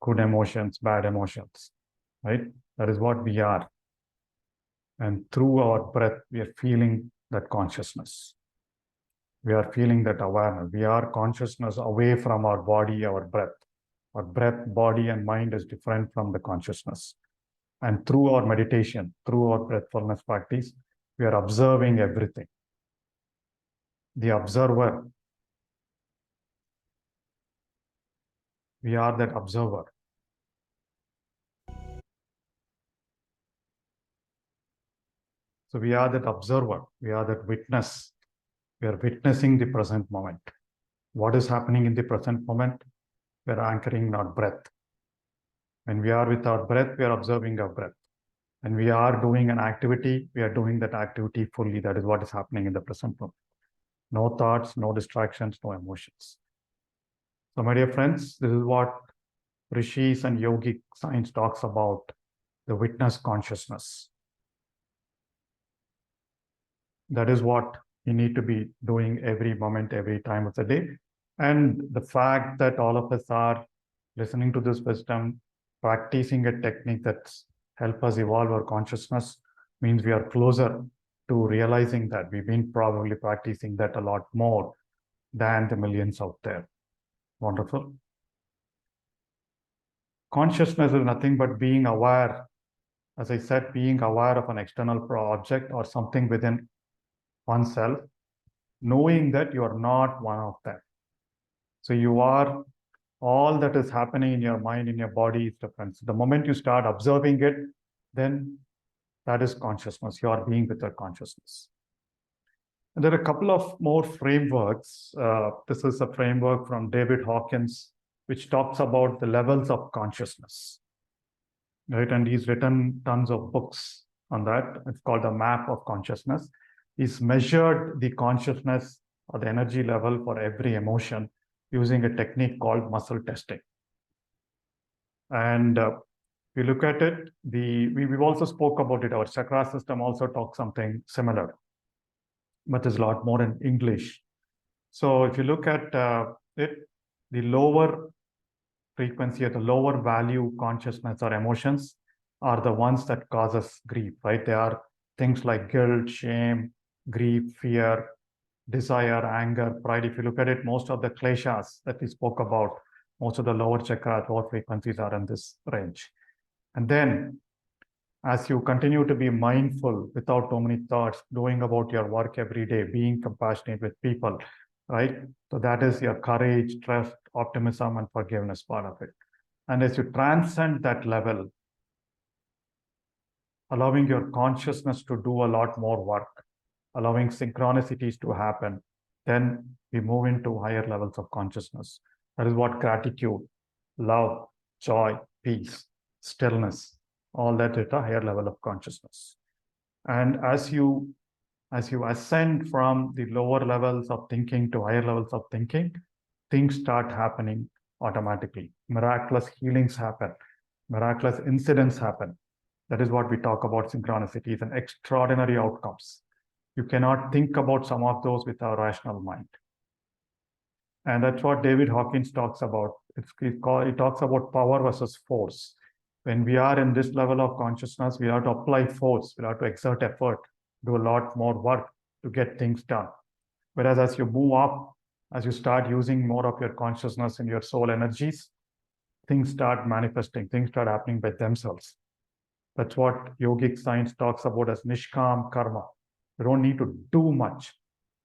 good emotions, bad emotions, right? That is what we are. And through our breath, we are feeling that consciousness. We are feeling that awareness. We are consciousness away from our body, our breath. Our breath, body, and mind is different from the consciousness. And through our meditation, through our breathfulness practice, we are observing everything. The observer. We are that observer. So we are that observer. We are that witness. We are witnessing the present moment. What is happening in the present moment? We are anchoring our breath. When we are with our breath, we are observing our breath. When we are doing an activity, we are doing that activity fully. That is what is happening in the present moment. No thoughts, no distractions, no emotions. So, my dear friends, this is what Rishis and yogic science talks about, the witness consciousness. That is what you need to be doing every moment, every time of the day. And the fact that all of us are listening to this wisdom, practicing a technique that's help us evolve our consciousness means we are closer to realizing that we've been probably practicing that a lot more than the millions out there. Wonderful. Consciousness is nothing but being aware. As I said, being aware of an external object or something within oneself, knowing that you are not one of them. So you are, all that is happening in your mind, in your body is different. So the moment you start observing it, then that is consciousness. You are being with your consciousness. And there are a couple of more frameworks. This is a framework from David Hawkins, which talks about the levels of consciousness. Right? And he's written tons of books on that. It's called the map of consciousness. He's measured the consciousness or the energy level for every emotion using a technique called muscle testing. And we look at it, we've also spoke about it. Our chakra system also talks something similar, but there's a lot more in English. So if you look at it, the lower frequency or the lower value consciousness or emotions are the ones that cause us grief, right? They are things like guilt, shame, grief, fear, desire, anger, pride. If you look at it, most of the kleshas that we spoke about, most of the lower chakras, lower frequencies are in this range. And then as you continue to be mindful without too many thoughts, doing about your work every day, being compassionate with people, right? So that is your courage, trust, optimism, and forgiveness part of it. And as you transcend that level, allowing your consciousness to do a lot more work, allowing synchronicities to happen, then we move into higher levels of consciousness. That is what gratitude, love, joy, peace, stillness, all that at a higher level of consciousness. And as you ascend from the lower levels of thinking to higher levels of thinking, things start happening automatically. Miraculous healings happen. Miraculous incidents happen. That is what we talk about synchronicities and extraordinary outcomes. You cannot think about some of those with our rational mind. And that's what David Hawkins talks about. He talks about power versus force. When we are in this level of consciousness, we have to apply force. We have to exert effort, do a lot more work to get things done. Whereas as you move up, as you start using more of your consciousness and your soul energies, things start manifesting, things start happening by themselves. That's what yogic science talks about as nishkam karma. You don't need to do much.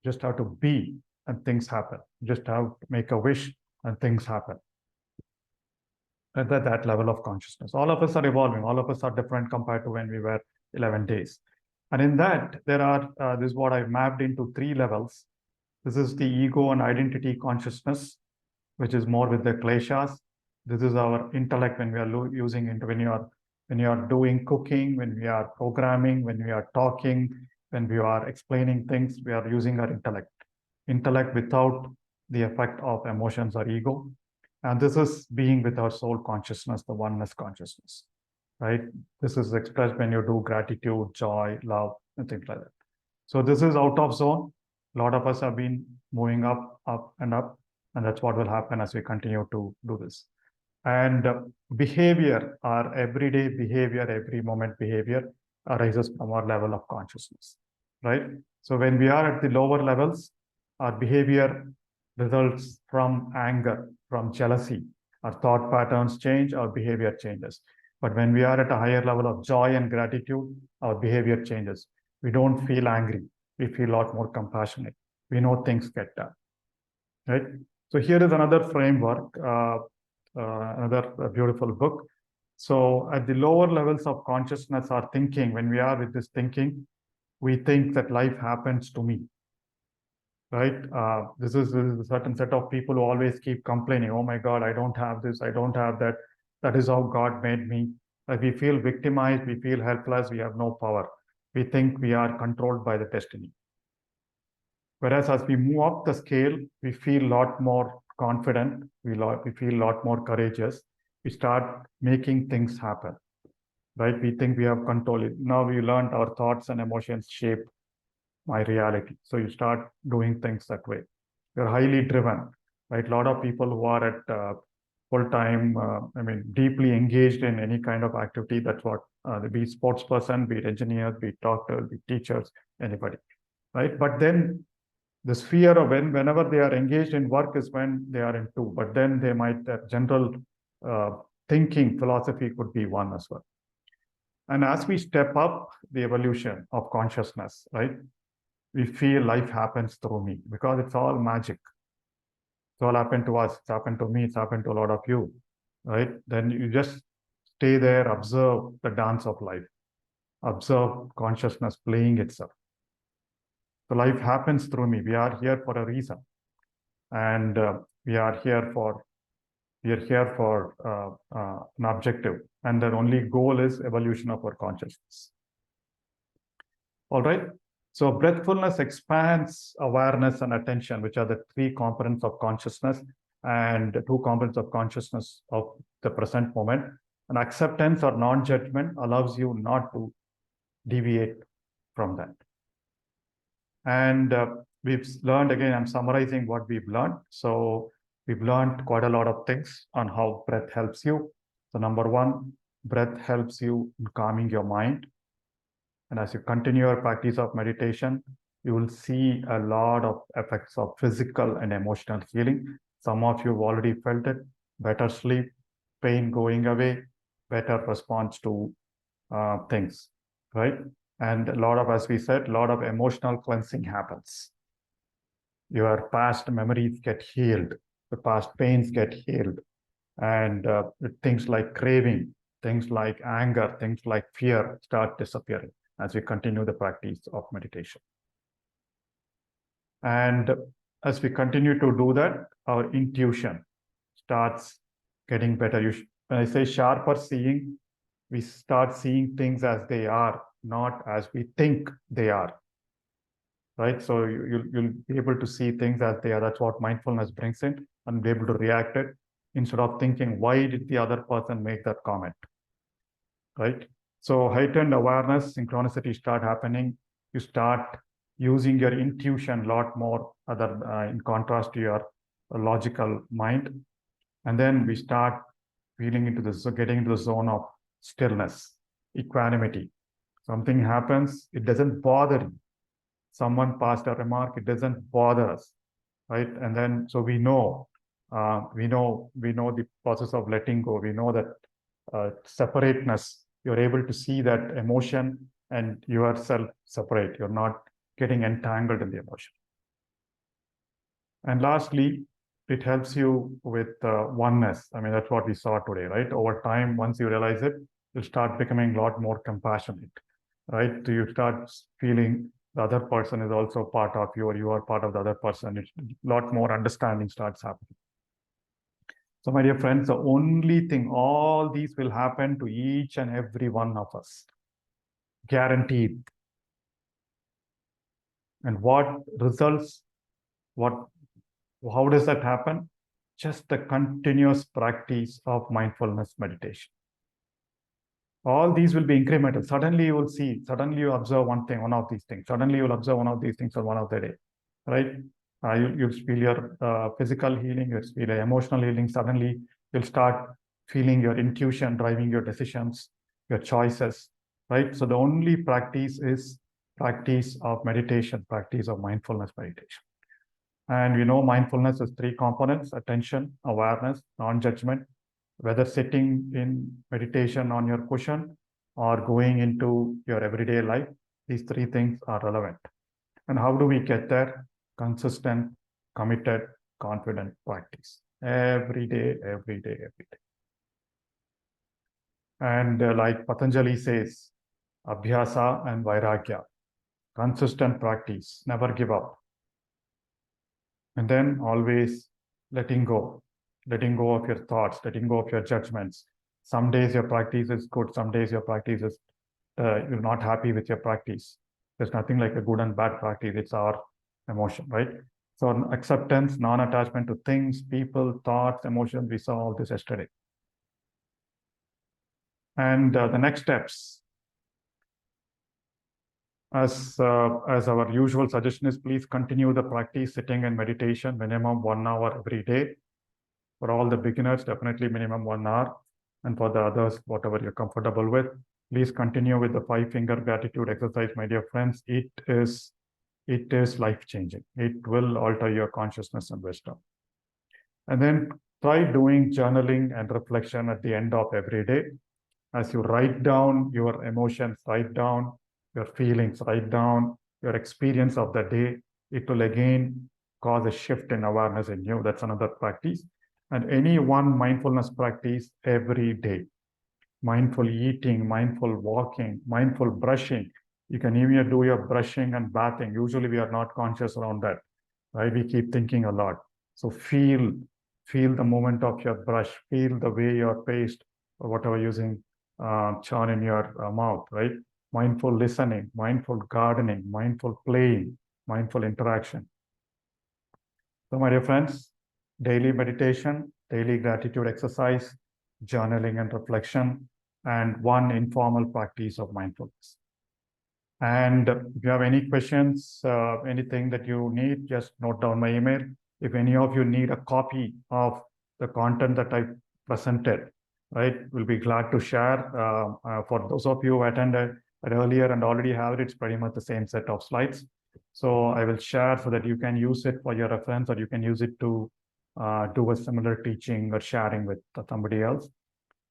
You just have to be and things happen. You just have to make a wish and things happen. At that level of consciousness. All of us are evolving. All of us are different compared to when we were 11 days. And in that, there are, this is what I mapped into 3 levels. This is the ego and identity consciousness, which is more with the kleshas. This is our intellect when we are using it, when you are doing cooking, when we are programming, when we are talking, when we are explaining things, we are using our intellect. Intellect without the effect of emotions or ego. And this is being with our soul consciousness, the oneness consciousness, right? This is expressed when you do gratitude, joy, love, and things like that. So this is out of zone. A lot of us have been moving up, and up, and that's what will happen as we continue to do this. And behavior, our everyday behavior, every moment behavior arises from our level of consciousness, right? So when we are at the lower levels, our behavior results from anger, from jealousy. Our thought patterns change, our behavior changes. But when we are at a higher level of joy and gratitude, our behavior changes. We don't feel angry. We feel a lot more compassionate. We know things get done, right? So here is another framework, another beautiful book. So at the lower levels of consciousness, our thinking, when we are with this thinking, we think that life happens to me, right? This is a certain set of people who always keep complaining, oh my God, I don't have this, I don't have that. That is how God made me. We feel victimized, we feel helpless, we have no power. We think we are controlled by the destiny. Whereas as we move up the scale, we feel a lot more confident, we feel a lot more courageous. We start making things happen, right? We think we have control. Now we learned our thoughts and emotions shape my reality. So you start doing things that way. You're highly driven, right? A lot of people who are at full-time, deeply engaged in any kind of activity, that's what, be sports person, be it engineers, be it doctors, be teachers, anybody, right? But then the sphere of whenever they are engaged in work is when they are in 2, but then they might, general thinking philosophy could be 1 as well. And as we step up the evolution of consciousness, right, we feel life happens through me because it's all magic. It's all happened to us. It's happened to me. It's happened to a lot of you, right? Then you just stay there, observe the dance of life, observe consciousness playing itself. So life happens through me. We are here for a reason, and we are here for an objective, and the only goal is evolution of our consciousness. All right. So breathfulness expands awareness and attention, which are the 3 components of consciousness, and 2 components of consciousness of the present moment. And acceptance or non-judgment allows you not to deviate from that. And we've learned, again, I'm summarizing what we've learned. So we've learned quite a lot of things on how breath helps you. So number 1, breath helps you in calming your mind. And as you continue your practice of meditation, you will see a lot of effects of physical and emotional healing. Some of you have already felt it: better sleep, pain going away, better response to things, right? And a lot of, as we said, a lot of emotional cleansing happens. Your past memories get healed, the past pains get healed, and things like craving, things like anger, things like fear start disappearing as we continue the practice of meditation. And as we continue to do that, our intuition starts getting better. When I say sharper seeing, we start seeing things as they are, not as we think they are, right? So you'll be able to see things as they are. That's what mindfulness brings in, and be able to react it instead of thinking, why did the other person make that comment, right? So heightened awareness, synchronicity start happening. You start using your intuition a lot more, in contrast to your logical mind. And then we start feeling into this, so getting into the zone of stillness, equanimity. Something happens, it doesn't bother you. Someone passed a remark, it doesn't bother us, right? And then, so we know the process of letting go. We know that separateness. You're able to see that emotion and yourself separate. You're not getting entangled in the emotion. And lastly, it helps you with oneness. I mean, that's what we saw today, right? Over time, once you realize it, you start becoming a lot more compassionate, right? So you start feeling the other person is also part of you, or you are part of the other person. It's a lot more understanding starts happening. So, my dear friends, the only thing, all these will happen to each and every one of us, guaranteed. And what results, how does that happen? Just the continuous practice of mindfulness meditation. All these will be incremental. Suddenly you will see, suddenly you observe one thing, one of these things. Suddenly you will observe one of these things on one of the day, right? You'll feel your physical healing, you'll feel your emotional healing. Suddenly you'll start feeling your intuition driving your decisions, your choices, right? So the only practice is practice of meditation, practice of mindfulness meditation. And we know mindfulness is three components: attention, awareness, non-judgment. Whether sitting in meditation on your cushion or going into your everyday life, these three things are relevant. And how do we get there? Consistent, committed, confident practice. Every day, every day, every day. And like Patanjali says, Abhyasa and Vairagya, consistent practice, never give up. And then always letting go of your thoughts, letting go of your judgments. Some days your practice is good, some days your practice is, you're not happy with your practice. There's nothing like a good and bad practice, it's our emotion, right? So acceptance, non-attachment to things, people, thoughts, emotions, we saw all this yesterday. And the next steps, as our usual suggestion is, please continue the practice sitting and meditation minimum 1 hour every day. For all the beginners, definitely minimum 1 hour. And for the others, whatever you're comfortable with, please continue with the 5-finger gratitude exercise, my dear friends. It is life-changing. It will alter your consciousness and wisdom. And then try doing journaling and reflection at the end of every day. As you write down your emotions, write down your feelings, write down your experience of the day, it will again cause a shift in awareness in you. That's another practice. And any one mindfulness practice every day. Mindful eating, mindful walking, mindful brushing. You can even do your brushing and bathing. Usually we are not conscious around that, right? We keep thinking a lot. So feel the movement of your brush, feel the way your paste or whatever using churn in your mouth, right? Mindful listening, mindful gardening, mindful playing, mindful interaction. So my dear friends, daily meditation, daily gratitude exercise, journaling and reflection, and one informal practice of mindfulness. And if you have any questions, anything that you need, just note down my email. If any of you need a copy of the content that I presented, right, we'll be glad to share. For those of you who attended earlier and already have it, it's pretty much the same set of slides. So I will share so that you can use it for your reference, or you can use it to do a similar teaching or sharing with somebody else.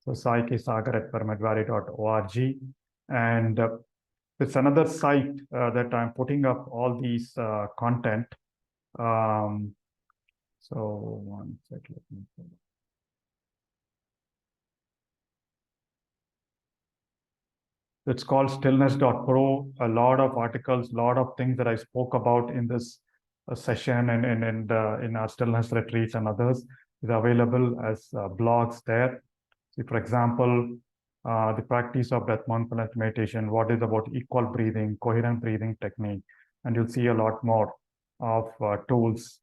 So saikesagar@paramedvalley.org. And it's another site that I'm putting up all these content. So one sec, let me see. It's called stillness.pro. A lot of articles, a lot of things that I spoke about in this session and in our stillness retreats and others is available as blogs there. So for example, the practice of breath mindfulness meditation, what is about equal breathing, coherent breathing technique, and you'll see a lot more of tools.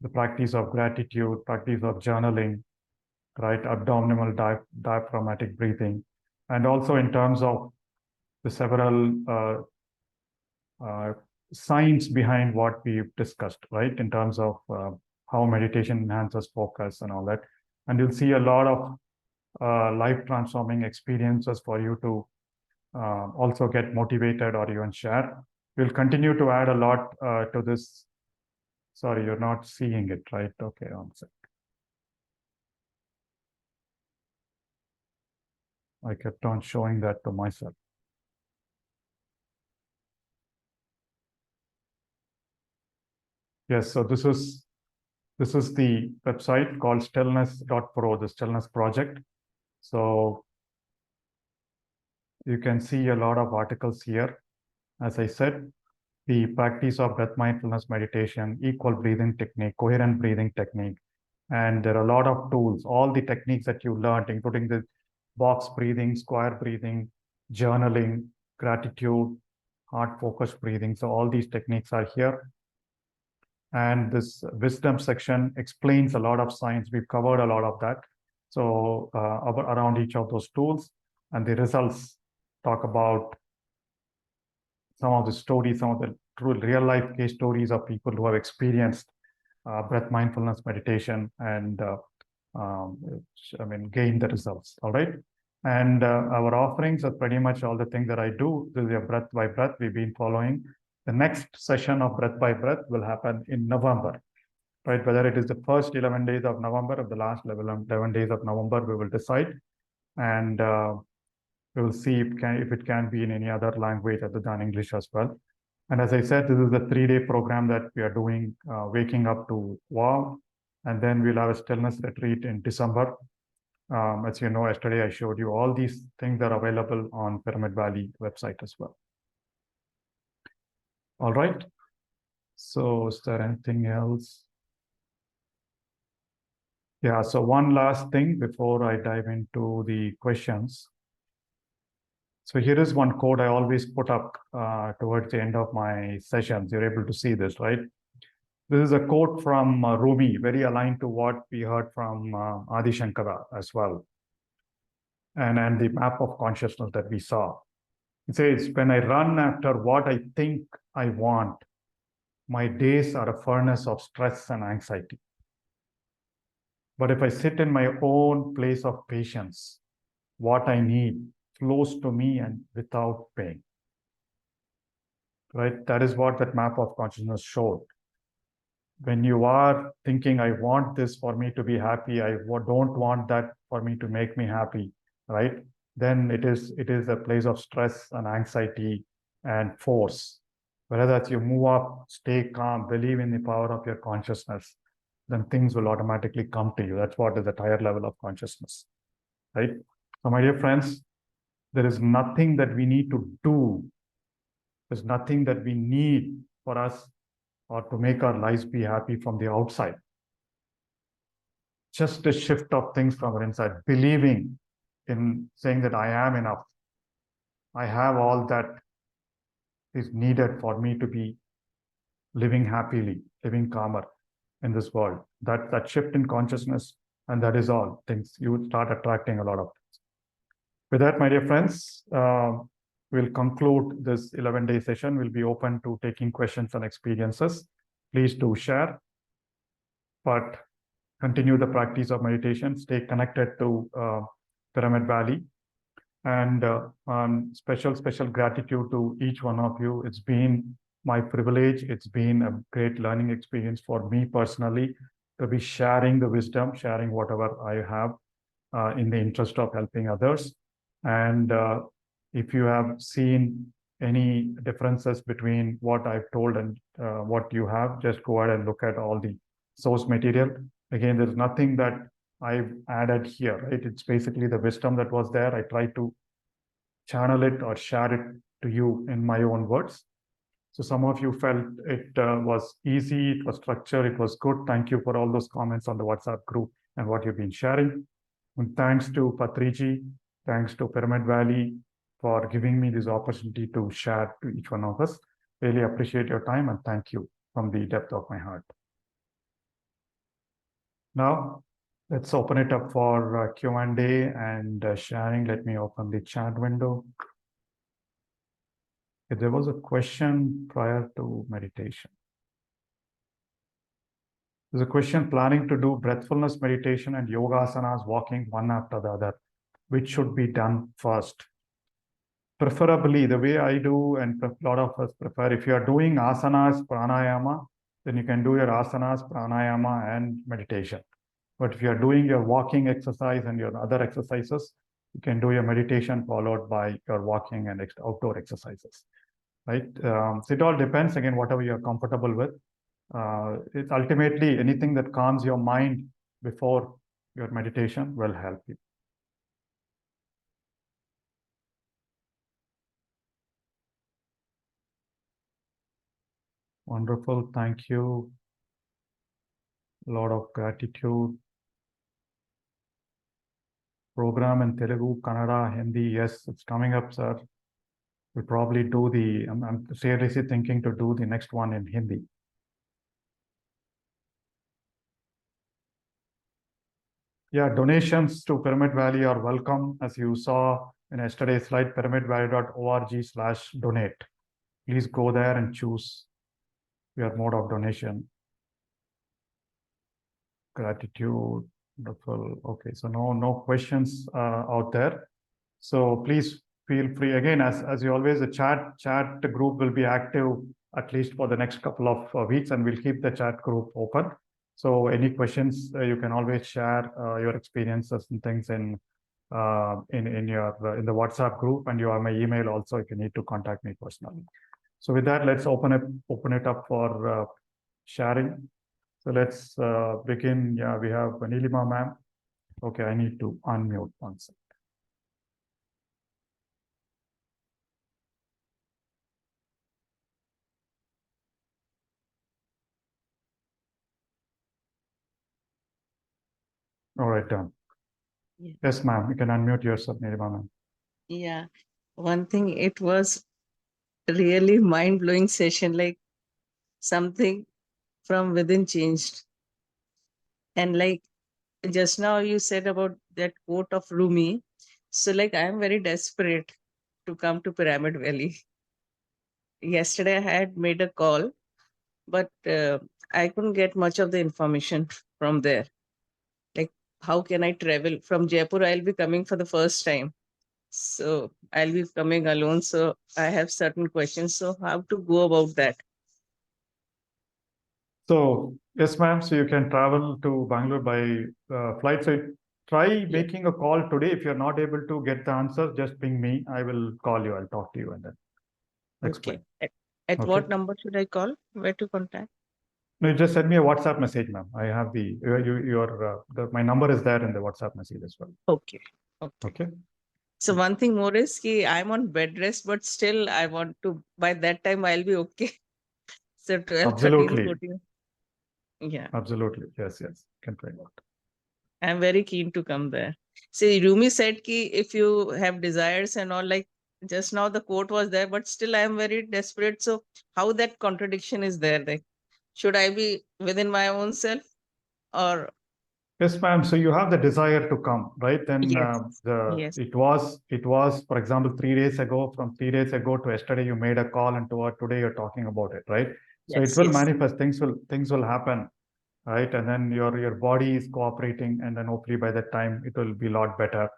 The practice of gratitude, practice of journaling, right? Abdominal diaphragmatic breathing, and also in terms of the several science behind what we've discussed, right? In terms of how meditation enhances focus and all that. And you'll see a lot of life transforming experiences for you to also get motivated or even share. We'll continue to add a lot to this. Sorry, you're not seeing it, right? Okay, one sec. I kept on showing that to myself. Yes, so this is the website called stillness.pro, the stillness project. So you can see a lot of articles here. As I said, the practice of breath mindfulness meditation, equal breathing technique, coherent breathing technique. And there are a lot of tools, all the techniques that you learned, including the box breathing, square breathing, journaling, gratitude, heart focused breathing. So all these techniques are here. And this wisdom section explains a lot of science. We've covered a lot of that. So around each of those tools, and the results talk about some of the stories, some of the true real life case stories of people who have experienced breath mindfulness meditation and gain the results. All right. And our offerings are pretty much all the things that I do. This is a breath by breath we've been following. The next session of breath by breath will happen in November, right? Whether it is the first 11 days of November or the last 11 days of November, we will decide. And we will see if it can be in any other language other than English as well. And as I said, this is the 3-day program that we are doing, waking up to wow. And then we'll have a stillness retreat in December. As you know, yesterday I showed you all these things are available on Pyramid Valley website as well. All right. So is there anything else? Yeah, so one last thing before I dive into the questions. So here is one quote I always put up towards the end of my sessions. You're able to see this, right? This is a quote from Rumi, very aligned to what we heard from Adi Shankara as well. And the map of consciousness that we saw. It says, when I run after what I think I want, my days are a furnace of stress and anxiety. But if I sit in my own place of patience, what I need flows to me and without pain. Right? That is what that map of consciousness showed. When you are thinking, I want this for me to be happy, I don't want that for me to make me happy, right? Then it is a place of stress and anxiety and force. Whereas you move up, stay calm, believe in the power of your consciousness, then things will automatically come to you. That's what is the higher level of consciousness, right? So my dear friends, there is nothing that we need to do. There's nothing that we need for us or to make our lives be happy from the outside. Just a shift of things from our inside, believing in saying that I am enough. I have all that is needed for me to be living happily, living calmer in this world. That shift in consciousness, and that is all things. You start attracting a lot of things. With that, my dear friends, we'll conclude this 11-day session. We'll be open to taking questions and experiences. Please do share, but continue the practice of meditation. Stay connected to Pyramid Valley. And special gratitude to each one of you. It's been my privilege. It's been a great learning experience for me personally to be sharing the wisdom, sharing whatever I have in the interest of helping others. And if you have seen any differences between what I've told and what you have, just go ahead and look at all the source material. Again, there's nothing that I've added here, right? It's basically the wisdom that was there. I try to channel it or share it to you in my own words. So some of you felt it was easy, it was structured, it was good. Thank you for all those comments on the WhatsApp group and what you've been sharing. And thanks to Patriji, thanks to Pyramid Valley for giving me this opportunity to share to each one of us. Really appreciate your time and thank you from the depth of my heart. Now, let's open it up for Q&A and sharing. Let me open the chat window. If there was a question prior to meditation. There's a question: planning to do breathfulness meditation and yoga asanas, walking one after the other. Which should be done first? Preferably, the way I do, and a lot of us prefer, if you are doing asanas, pranayama, then you can do your asanas, pranayama, and meditation. But if you are doing your walking exercise and your other exercises, you can do your meditation followed by your walking and outdoor exercises, right? So it all depends, again, whatever you're comfortable with. It's ultimately anything that calms your mind before your meditation will help you. Wonderful. Thank you. A lot of gratitude. Program in Telugu, Kannada, Hindi. Yes, it's coming up, sir. We'll probably do I'm seriously thinking to do the next one in Hindi. Yeah, donations to Pyramid Valley are welcome. As you saw in yesterday's slide, pyramidvalley.org/donate. Please go there and choose your mode of donation. Gratitude. Wonderful. Okay, so no questions out there. So please feel free. Again, as you always, the chat group will be active at least for the next couple of weeks, and we'll keep the chat group open. So any questions, you can always share your experiences and things in the WhatsApp group, and you have my email also if you need to contact me personally. So with that, let's open it up for sharing. So let's begin. Yeah, we have Nilima ma'am. Okay, I need to unmute one second. All right, done. Yeah. Yes, ma'am. You can unmute yourself, Nilima ma'am. Yeah. One thing, it was really mind-blowing session, like something from within changed. And like just now you said about that quote of Rumi. So like I am very desperate to come to Pyramid Valley. Yesterday I had made a call, but I couldn't get much of the information from there. Like, how can I travel from Jaipur? I'll be coming for the first time. So I'll be coming alone. So I have certain questions. So how to go about that? So yes, ma'am. So you can travel to Bangalore by flight. So try making a call today. If you're not able to get the answer, just ping me. I will call you. I'll talk to you and then explain. Okay. At Okay. what number should I call? Where to contact? No, you just send me a WhatsApp message, ma'am. I have my number is there in the WhatsApp message as well. Okay. Okay. So one thing more is I'm on bed rest, but still I want to, by that time I'll be okay. So 12, 13, Absolutely. 14. Yeah. Absolutely. Yes. Can try that. I'm very keen to come there. See, Rumi said ki if you have desires and all, like just now the quote was there, but still I am very desperate. So how that contradiction is there? Like, should I be within my own self or? Yes, ma'am. So you have the desire to come, right? Then Yes. Yes. it was, for example, 3 days ago. From 3 days ago to yesterday, you made a call, and today you're talking about it, right? So Yes, it will yes. manifest. Things will happen, right? And then your body is cooperating, and then hopefully by that time it will be a lot better.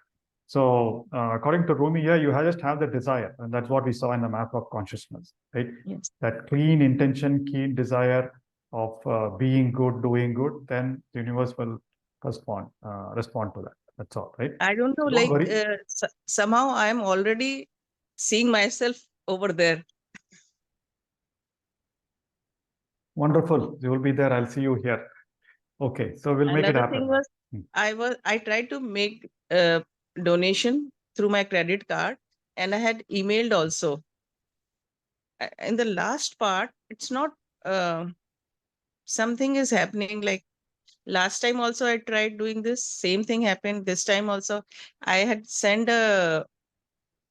So according to Rumi, yeah, just have the desire, and that's what we saw in the map of consciousness, right? Yes. That clean intention, keen desire of being good, doing good, then the universe will respond to that. That's all, right? I don't know, So don't like worry. somehow I am already seeing myself over there. Wonderful. You will be there. I'll see you here. Okay, so we'll make it Another happen. thing was I tried to make donation through my credit card, and I had emailed also. In the last part, it's not something is happening. Like last time also I tried doing this, same thing happened. This time also I had sent a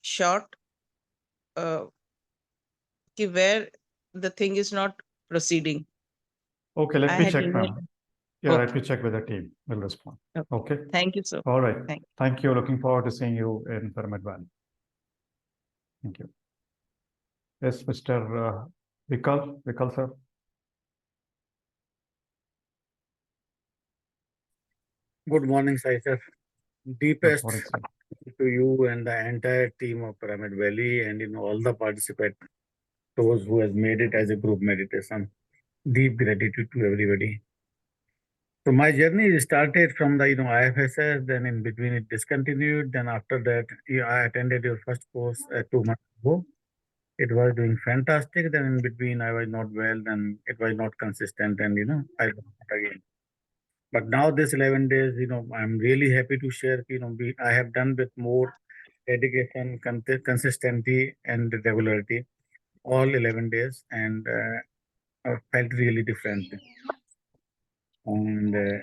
short where the thing is not proceeding. Okay, let I me had check, emailed. ma'am. Yeah, let Okay. me check with the team. We'll respond. Okay. Thank you, sir. All right. Thank Thank you. Looking forward to seeing you in Pyramid Valley. Thank you. Yes, Mr. Vikal, sir. Good morning, Sai sir. Deepest Good morning, sir. to you and the entire team of Pyramid Valley, and all the participants, those who has made it as a group meditation. Deep gratitude to everybody. So my journey started from the IFSS, then in between it discontinued. Then after that, I attended your first course 2 months ago. it was doing fantastic. Then in between, I was not well, then it was not consistent, and I lost it again. But now this 11 days, I'm really happy to share. I have done with more dedication, consistency, and regularity all 11 days, and I felt really different. And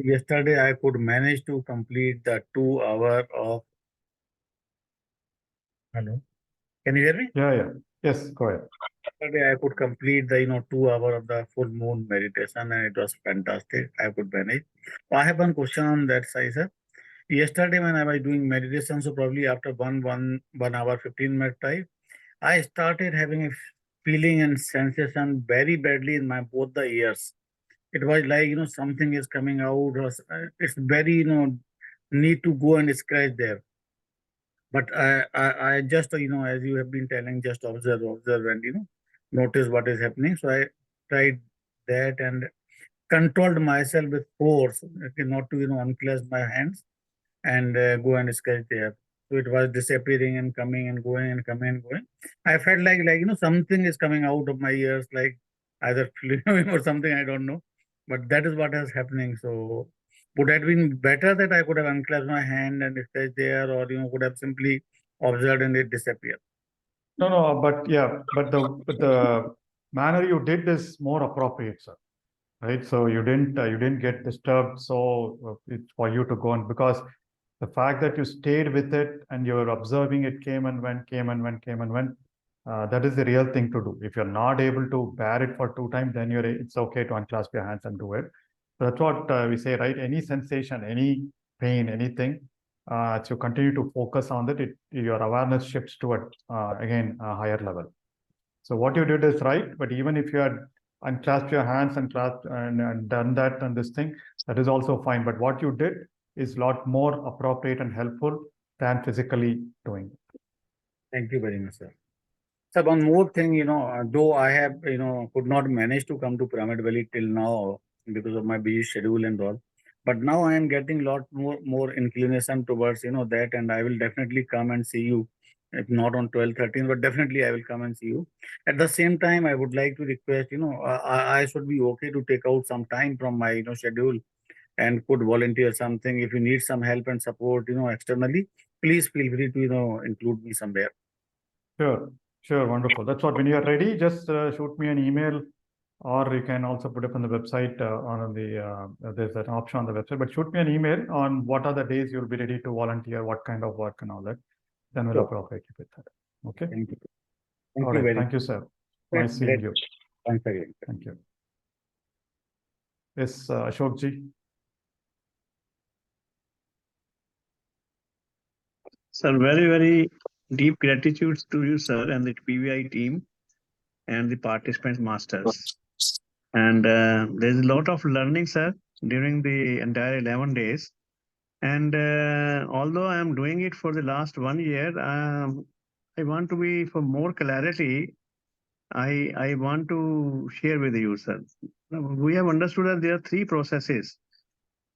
yesterday, I could manage to complete the 2 hour of. Hello, can you hear me? Yeah. Yes, go ahead. Yesterday, I could complete the 2 hour of the full moon meditation, and it was fantastic. I could manage. I have one question on that side, sir. Yesterday, when I was doing meditation, so probably after 1 hour 15 minute time, I started having a feeling and sensation very badly in my both the ears. It was like something is coming out, or it's very need to go and scratch there. But I just as you have been telling, just observe, and notice what is happening. So I tried that and controlled myself with force, okay, not to unclench my hands and go and scratch there. So it was disappearing and coming and going and coming and going. I felt like something is coming out of my ears, like either fluid or something, I don't know. But that is what is happening. So would it have been better that I could have unclasped my hand and stayed there, or could have simply observed and it disappeared? No, but the manner you did is more appropriate, sir. Right? So you didn't get disturbed. So it's for you to go on, because the fact that you stayed with it and you're observing it came and went, that is the real thing to do. If you're not able to bear it for 2 times, then it's okay to unclasp your hands and do it. So that's what we say, right? Any sensation, any pain, anything, so continue to focus on that. Your awareness shifts toward again a higher level. So what you did is right, but even if you had unclasped your hands and clasped and done that and this thing, that is also fine. But what you did is a lot more appropriate and helpful than physically doing it. Thank you very much, sir. So one more thing, though I have, could not manage to come to Pyramid Valley till now because of my busy schedule and all. But now I am getting a lot more inclination towards, that, and I will definitely come and see you. If not on 12, 13, but definitely I will come and see you. At the same time, I would like to request, I should be okay to take out some time from my, schedule and could volunteer something. If you need some help and support, externally, please feel free to, include me somewhere. Sure, wonderful. That's what, when you are ready, just shoot me an email, or you can also put up on the website there's an option on the website, but shoot me an email on what are the days you'll be ready to volunteer, what kind of work and all that. Then we'll Sure. appropriate you with that. Okay. Thank you. All right. Thank you, sir. Nice seeing you. Thanks again. Thank you. Yes, Ashok ji. Sir, very, very deep gratitude to you, sir, and the PVI team and the participants masters. And there's a lot of learning, sir, during the entire 11 days. And although I'm doing it for the last 1 year, I want to be, for more clarity, I want to share with you, sir. We have understood that there are 3 processes,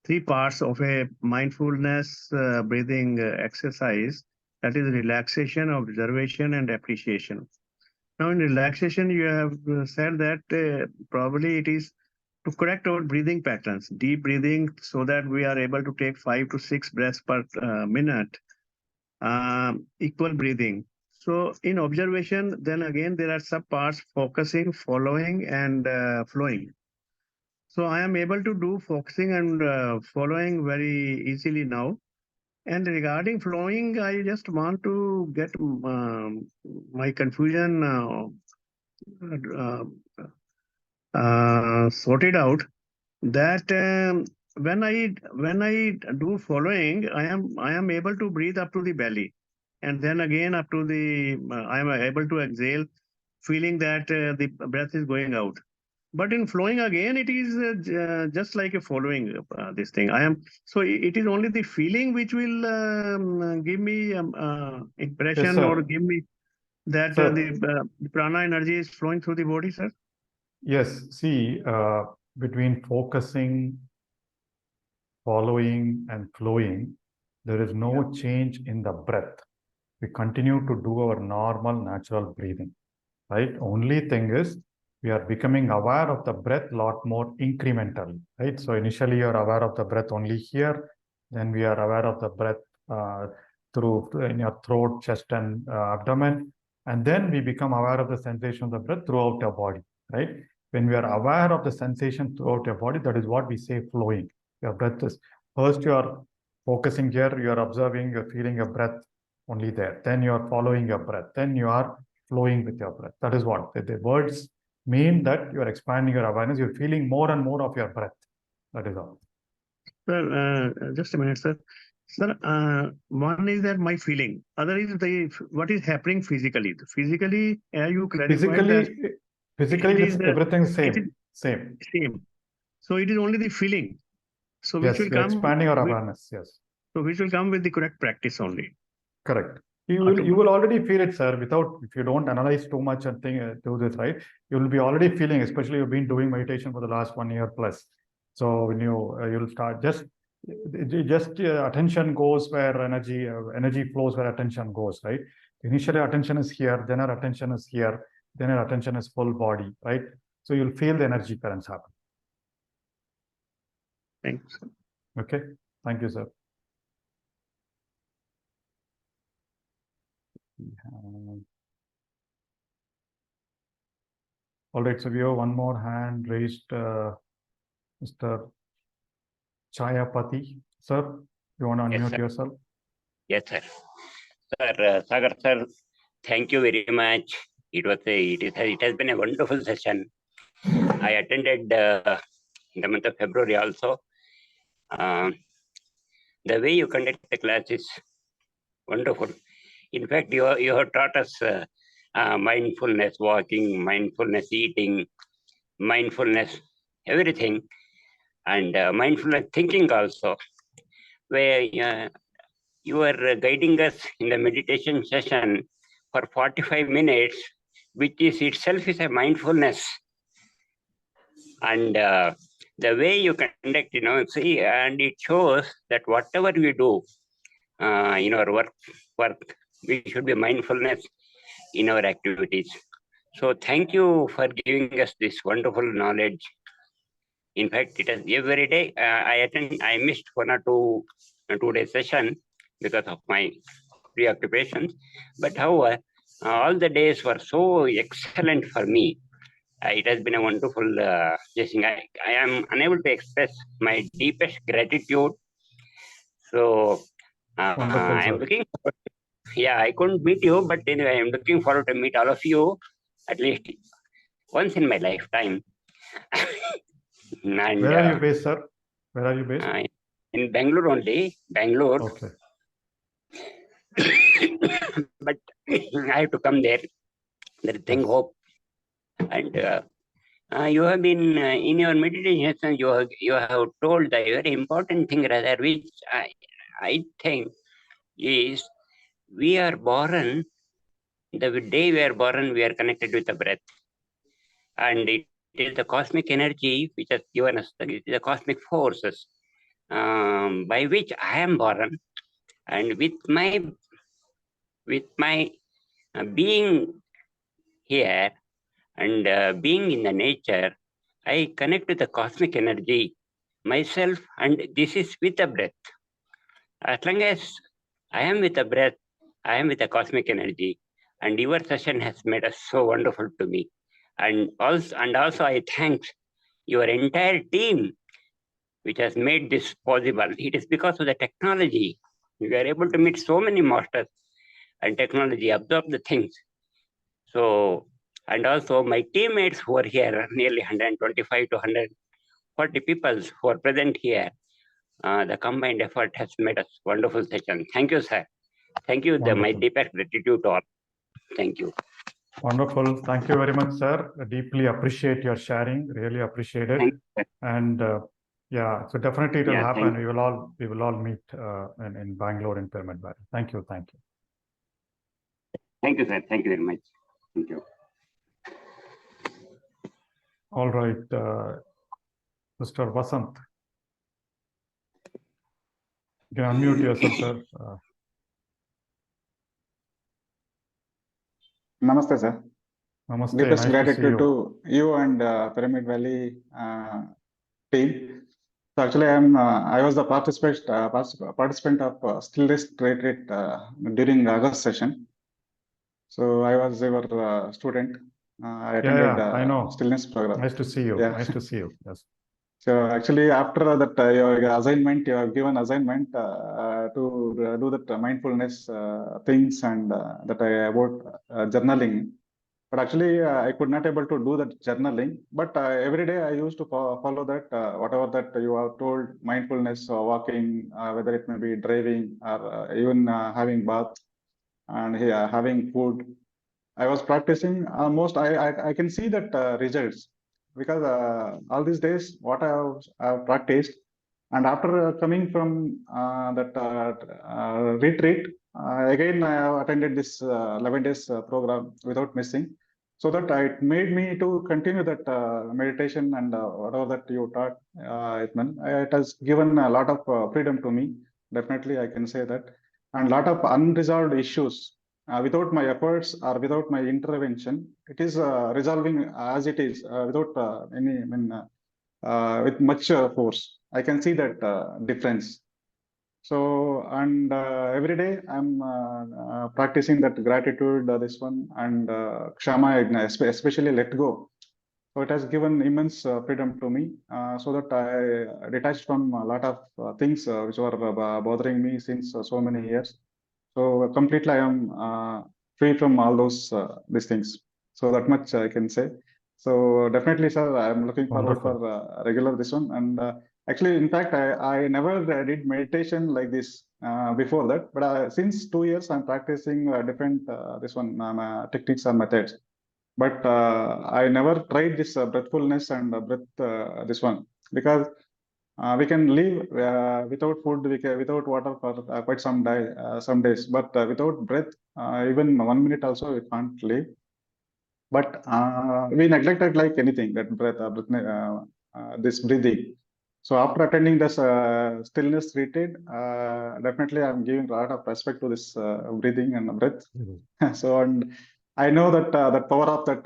3 parts of a mindfulness breathing exercise, that is relaxation, observation, and appreciation. Now in relaxation, you have said that probably it is to correct our breathing patterns, deep breathing, so that we are able to take 5 to 6 breaths per minute, equal breathing. So in observation, then again, there are sub parts: focusing, following, and flowing. So I am able to do focusing and following very easily now. And regarding flowing, I just want to get my confusion sorted out. That when I do following, I am able to breathe up to the belly, and then again up to the I am able to exhale, feeling that the breath is going out. But in flowing again, it is just like a following this thing. It is only the feeling which will give me impression, Yes, or give me that Sir. the prana energy is flowing through the body, sir. Yes, see, between focusing, following, and flowing, there is no change in the breath. we continue to do our normal, natural breathing, right? Only thing is, we are becoming aware of the breath a lot more incrementally, right? So initially you're aware of the breath only here, then we are aware of the breath through in your throat, chest, and abdomen, and then we become aware of the sensation of the breath throughout your body, right? When we are aware of the sensation throughout your body, that is what we say flowing. Your breath is, first you are focusing here, you are observing, you're feeling your breath only there. Then you are following your breath. Then you are flowing with your breath. That is what the words mean, that you are expanding your awareness. You're feeling more and more of your breath. That is all. Sir, just a minute, sir. Sir, one is that my feeling. Other is what is happening physically. Physically, you clarified that Physically, it is everything same. it is Same. same. So it is only the feeling. So Yes, which will you're come expanding your awareness. Yes. So which will come with the correct practice only. Correct. You will already feel it, sir, without, if you don't analyze too much and do this, right? You will be already feeling, especially you've been doing meditation for the last 1 year plus. So when you'll start just attention goes where energy flows where attention goes, right? Initially attention is here, then our attention is here, then our attention is full body, right? So you'll feel the energy currents happen. Thanks. Okay. Thank you, sir. All right, so we have one more hand raised, Mr. Chayapati. Sir, you want to unmute sir. yourself? Yes, sir. Sir, Sagar, sir, thank you very much. It has been a wonderful session. I attended in the month of February also. The way you conduct the class is wonderful. In fact, you have taught us mindfulness walking, mindfulness eating, mindfulness everything, and mindfulness thinking also, where you are guiding us in the meditation session for 45 minutes, which is itself is a mindfulness. And the way you conduct, see, and it shows that whatever we do in our work, we should be mindfulness in our activities. So thank you for giving us this wonderful knowledge. In fact, it is every day I missed 1 or 2 day session because of my preoccupations. But however, all the days were so excellent for me. It has been a wonderful thing. I am unable to express my deepest gratitude. So Wonderful, I am sir. looking forward. Yeah, I couldn't meet you, but anyway, I am looking forward to meet all of you at least once in my lifetime. And, where are you based, sir? Where are you based? In Bangalore only, Bangalore. Okay. But I have to come there. There is thing hope. And you have been in your meditation. You have told the very important thing, rather, which I think is we are born. The day we are born, we are connected with the breath, and it is the cosmic energy which has given us the cosmic forces by which I am born, and with my being here and being in the nature, I connect with the cosmic energy myself, and this is with the breath. As long as I am with the breath, I am with the cosmic energy, and your session has made us so wonderful to me. And also I thank your entire team which has made this possible. It is because of the technology. We are able to meet so many masters, and technology absorb the things. So, and also my teammates who are here, nearly 125 to 140 people who are present here, the combined effort has made us wonderful session. Thank you, sir. Thank you. My deepest gratitude to all. Thank you. Wonderful. Thank you very much, sir. I deeply appreciate your sharing. Really appreciate it. And yeah, so definitely it will happen. We will all meet in Bangalore in Pyramid Valley. Thank you. Thank you. Thank you, sir. Thank you very much. Thank you. All right, Mr. Vasant. You can unmute yourself, sir. Namaste, sir. Namaste, Deepest nice to see gratitude you. to you and Pyramid Valley team. So actually, I was the participant of stillness retreat during August session. So I was your student. I attended I know. stillness program. Nice to see you. Yeah. Nice to see you. Yes. So actually, after that, your assignment, you have given assignment to do that mindfulness things and that I about journaling. But actually, I could not able to do that journaling. But every day I used to follow that whatever that you have told, mindfulness, walking, whether it may be driving or even having bath and having food. I was practicing almost. I can see that results because all these days what I have practiced, and after coming from that retreat, again I have attended this 11 days program without missing. So that it made me to continue that meditation and whatever that you taught, Itman. It has given a lot of freedom to me. Definitely, I can say that, and lot of unresolved issues without my efforts or without my intervention, it is resolving as it is without with much force. I can see that difference. So, and every day I'm practicing that gratitude, this one, and kshama, especially let go. So it has given immense freedom to me, so that I detached from a lot of things which were bothering me since so many years. So completely, I am free from all these things. So that much I can say. So definitely, sir, I am looking forward Wonderful. for regular this one. And actually, in fact, I never did meditation like this before that. But since 2 years, I'm practicing different this one techniques and methods. But I never tried this breathfulness and breath this one because we can live without food, without water for quite some days, but without breath, even 1 minute also we can't live. But we neglected like anything that this breathing. So after attending this stillness retreat, definitely I'm giving a lot of respect to this breathing and breath. So and I know that the power of that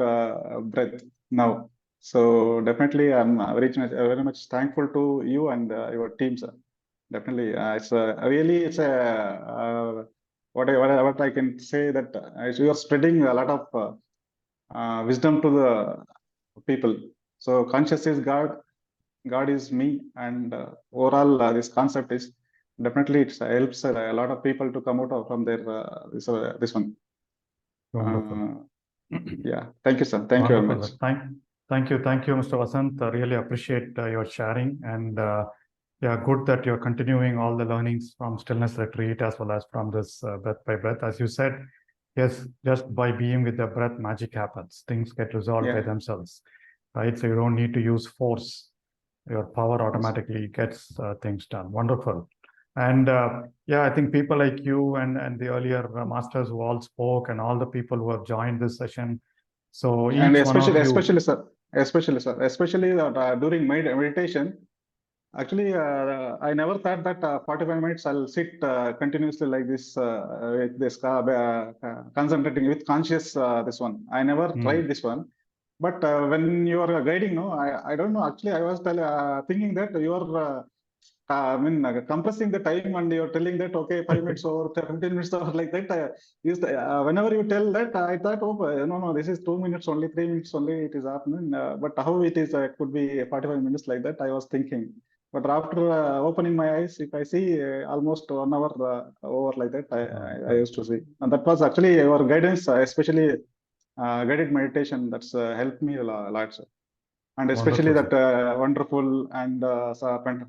breath now. So definitely, I'm very much thankful to you and your team, sir. Definitely, it's really it's a what I can say that you are spreading a lot of wisdom to the people. So conscious is God, God is me, and overall this concept is definitely it helps a lot of people to come out from their this one. Wonderful. Yeah, thank you, sir. Thank you very Wonderful. much. Thank you, Mr. Vasant. I really appreciate your sharing, and yeah, good that you're continuing all the learnings from stillness retreat as well as from this breath by breath. As you said, yes, just by being with the breath, magic happens. Things get resolved by Yeah. themselves, right? So you don't need to use force. Your power automatically gets things done. Wonderful. And yeah, I think people like you and the earlier masters who all spoke and all the people who have joined this session. So And each one of you, especially during meditation, actually, I never thought that 45 minutes I'll sit continuously like this with this concentrating with conscious this one. I never tried this one. But when you are guiding, no, I don't know. Actually, I was thinking that you are compressing the time and you're telling that, okay, 5 minutes or 15 minutes or like that. Whenever you tell that, I thought, oh, no, this is 2 minutes only, 3 minutes only, it is happening. But how it is, could be 45 minutes like that, I was thinking. But after opening my eyes, if I see almost 1 hour over like that, I used to see. And that was actually your guidance, especially guided meditation, that's helped me a lot, sir. And especially Wonderful, that wonderful and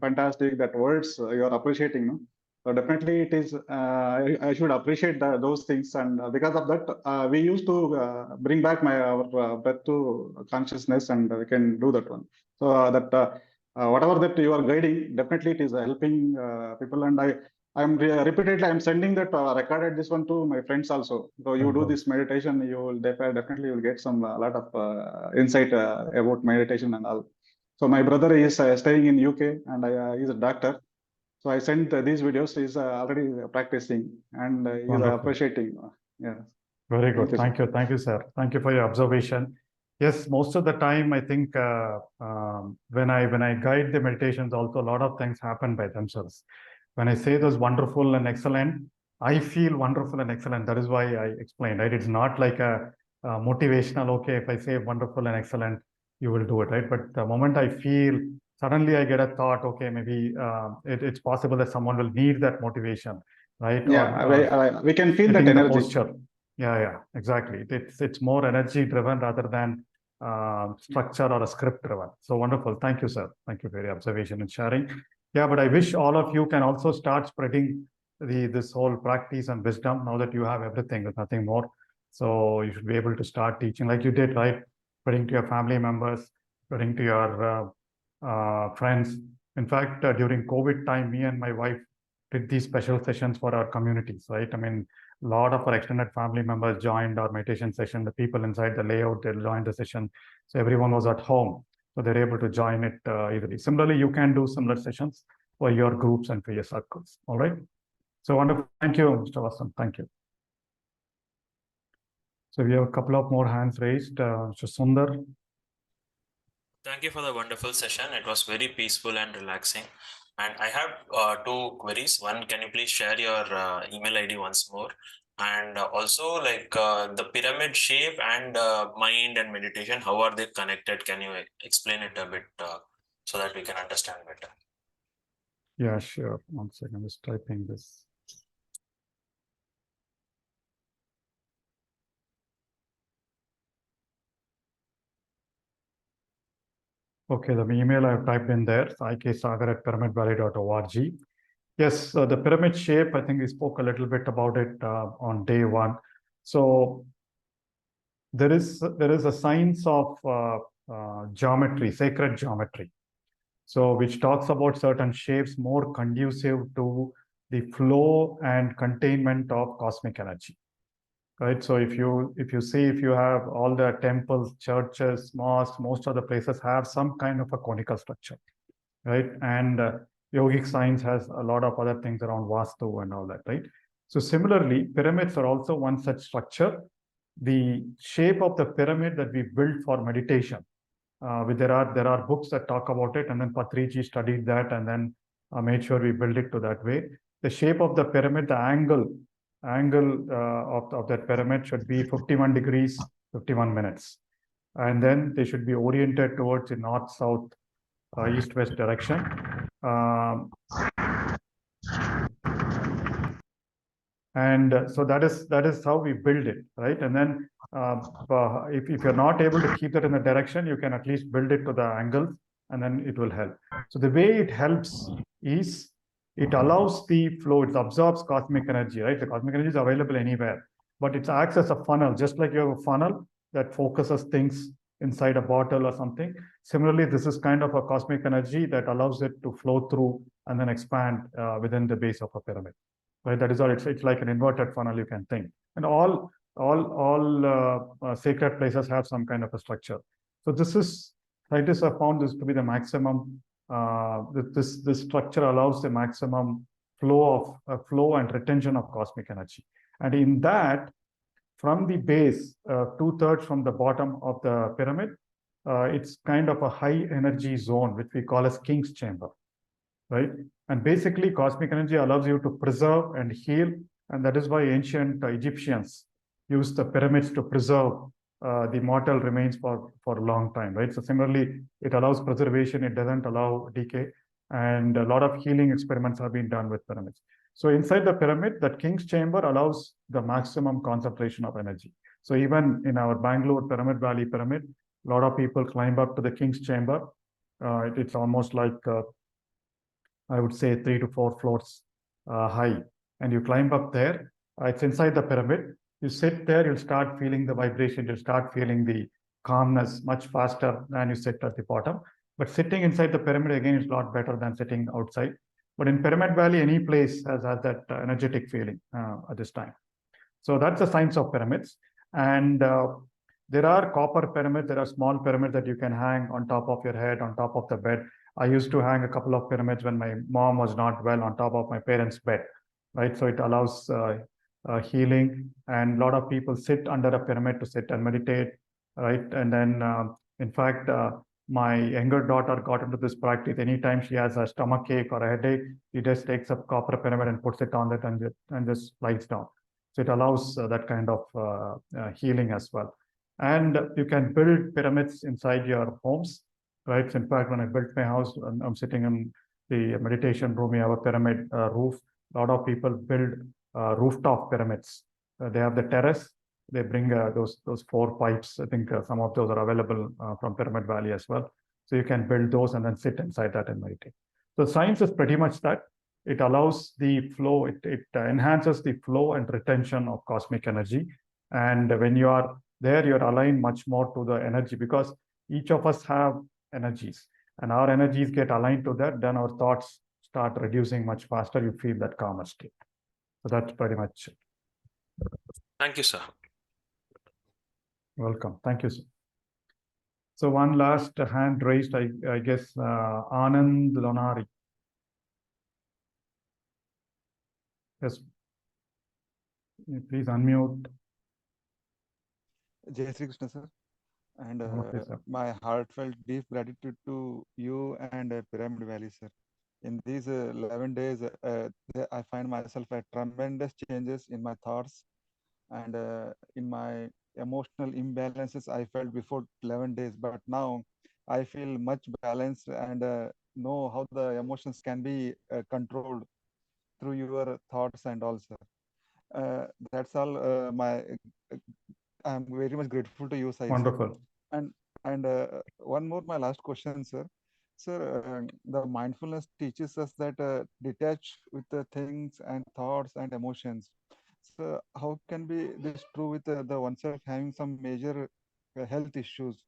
fantastic that words you are appreciating. No? So definitely it is, I should appreciate those things. And because of that, we used to bring back our breath to consciousness, and we can do that one. So that whatever that you are guiding, definitely it is helping people. And I'm repeatedly, I'm sending that recorded this one to my friends also. So you do this meditation, you will definitely you will get some a lot of insight about meditation and all. So my brother is staying in UK, and he's a doctor. So I sent these videos. He's already practicing, and he's Wonderful. appreciating. Yeah. Very good. Thank you, sir. Thank you, sir. Thank you for your observation. Yes, most of the time, I think when I guide the meditations, also a lot of things happen by themselves. When I say those wonderful and excellent, I feel wonderful and excellent. That is why I explained, right? It's not like a motivational, okay, if I say wonderful and excellent, you will do it, right? But the moment I feel, suddenly I get a thought, okay, maybe it's possible that someone will need that motivation, right? Yeah, we can feel that getting the energy. posture. Yeah, exactly. It's more energy driven rather than structure or a script driven. So wonderful. Thank you, sir. Thank you for your observation and sharing. Yeah, but I wish all of you can also start spreading this whole practice and wisdom now that you have everything with nothing more. So you should be able to start teaching like you did, right? Spreading to your family members, spreading to your friends. In fact, during COVID time, me and my wife did these special sessions for our communities, right? I mean, a lot of our extended family members joined our meditation session. The people inside the layout, they joined the session. So everyone was at home. So they're able to join it easily. Similarly, you can do similar sessions for your groups and for your circles. All right. So wonderful. Thank you, Mr. Vasan. Thank you. So we have a couple of more hands raised. Mr. Sundar. Thank you for the wonderful session. It was very peaceful and relaxing. And I have two queries. One, can you please share your email ID once more? And also, like the pyramid shape and mind and meditation, how are they connected? Can you explain it a bit so that we can understand better? Yeah, sure. 1 second, I'm just typing this. Okay, the email I've typed in there, iksagar@pyramidvalley.org. Yes, the pyramid shape, I think we spoke a little bit about it on day one. So there is a science of geometry, sacred geometry. So which talks about certain shapes more conducive to the flow and containment of cosmic energy. Right. So if you see, if you have all the temples, churches, mosques, most of the places have some kind of a conical structure, right? And yogic science has a lot of other things around Vastu and all that, right? So similarly, pyramids are also one such structure. The shape of the pyramid that we built for meditation, there are books that talk about it, and then Patriji studied that and then made sure we build it to that way. The shape of the pyramid, the angle of that pyramid should be 51 degrees, 51 minutes. And then they should be oriented towards the north, south, east, west direction. So that is how we build it, right? And then if you're not able to keep that in the direction, you can at least build it to the angles, and then it will help. So the way it helps is it allows the flow, it absorbs cosmic energy, right? The cosmic energy is available anywhere, but it acts as a funnel, just like you have a funnel that focuses things inside a bottle or something. Similarly, this is kind of a cosmic energy that allows it to flow through and then expand within the base of a pyramid. Right, that is all. It's like an inverted funnel, you can think. And all sacred places have some kind of a structure. So scientists have found this to be the maximum. This structure allows the maximum flow and retention of cosmic energy. And in that, from the base, 2/3 from the bottom of the pyramid, it's kind of a high energy zone, which we call as king's chamber. Right? And basically, cosmic energy allows you to preserve and heal. And that is why ancient Egyptians used the pyramids to preserve the mortal remains for a long time, right? So similarly, it allows preservation. It doesn't allow decay. And a lot of healing experiments have been done with pyramids. So inside the pyramid, that king's chamber allows the maximum concentration of energy. So even in our Bangalore Pyramid Valley Pyramid, a lot of people climb up to the king's chamber. It's almost like I would say 3 to 4 floors high, and you climb up there. It's inside the pyramid. You sit there, you'll start feeling the vibration, you'll start feeling the calmness much faster than you sit at the bottom. But sitting inside the pyramid, again, is a lot better than sitting outside. But in Pyramid Valley, any place has that energetic feeling at this time. So that's the science of pyramids. And there are copper pyramids, there are small pyramids that you can hang on top of your head, on top of the bed. I used to hang a couple of pyramids when my mom was not well on top of my parents' bed, right? So it allows healing, and a lot of people sit under a pyramid to sit and meditate, right? And then, in fact, my younger daughter got into this practice. Anytime she has a stomach ache or a headache, she just takes a copper pyramid and puts it on it and just lies down. So it allows that kind of healing as well. And you can build pyramids inside your homes, right? So in fact, when I built my house, I'm sitting in the meditation room, we have a pyramid roof. A lot of people build rooftop pyramids. They have the terrace. They bring those 4 pipes. I think some of those are available from Pyramid Valley as well. So you can build those and then sit inside that and meditate. So science is pretty much that. It allows the flow. It enhances the flow and retention of cosmic energy. And when you are there, you're aligned much more to the energy, because each of us have energies, and our energies get aligned to that. Then our thoughts start reducing much faster. You feel that calmer state. So that's pretty much it. Thank you, sir. Welcome. Thank you, sir. So one last hand raised, I guess, Anand Lonari. Yes. Please unmute. Jai Sri Krishna, sir. And Okay, sir. my heartfelt deep gratitude to you and Pyramid Valley, sir. In these 11 days, I find myself at tremendous changes in my thoughts and in my emotional imbalances I felt before 11 days. But now I feel much balanced and know how the emotions can be controlled through your thoughts and also. That's all. I'm very much grateful to you, Sai. Wonderful. And one more, my last question, sir. Sir, the mindfulness teaches us that detach with the things and thoughts and emotions. So how can be this true with the oneself having some major health issues?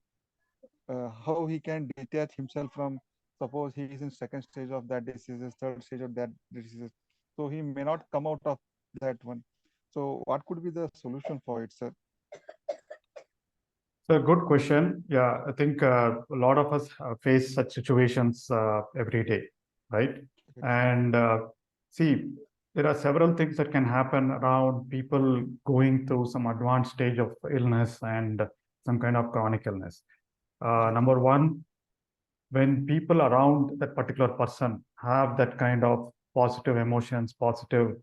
How he can detach himself from, suppose he is in second stage of that disease, third stage of that disease, so he may not come out of that one. So what could be the solution for it, sir? So good question. Yeah, I think a lot of us face such situations every day, right? And see, there are several things that can happen around people going through some advanced stage of illness and some kind of chronic illness. Number one, when people around that particular person have that kind of positive emotions, positive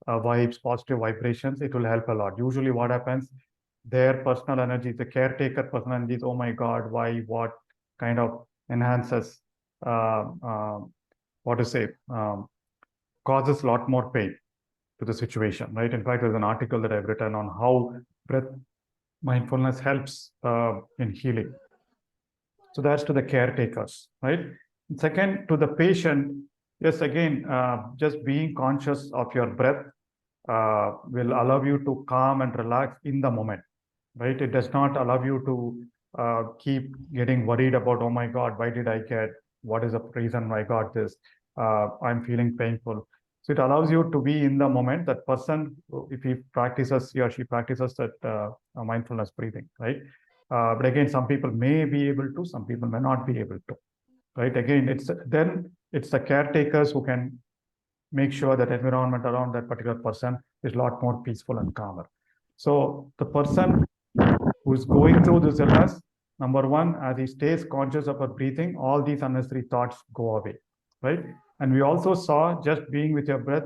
vibes, positive vibrations, it will help a lot. Usually what happens, their personal energy, the caretaker personal energies, oh my God, why, what, kind of enhances, what to say, causes a lot more pain to the situation, right? In fact, there's an article that I've written on how breath mindfulness helps in healing. So that's to the caretakers, right? Second, to the patient, yes, again, just being conscious of your breath will allow you to calm and relax in the moment, right? It does not allow you to keep getting worried about, oh my God, why did I get, what is the reason I got this? I'm feeling painful. So it allows you to be in the moment. That person, if he or she practices that mindfulness breathing, right? But again, some people may be able to, some people may not be able to, right? Again, it's the caretakers who can make sure that environment around that particular person is a lot more peaceful and calmer. So the person who's going through this illness, number one, as he stays conscious of her breathing, all these unnecessary thoughts go away, right? And we also saw just being with your breath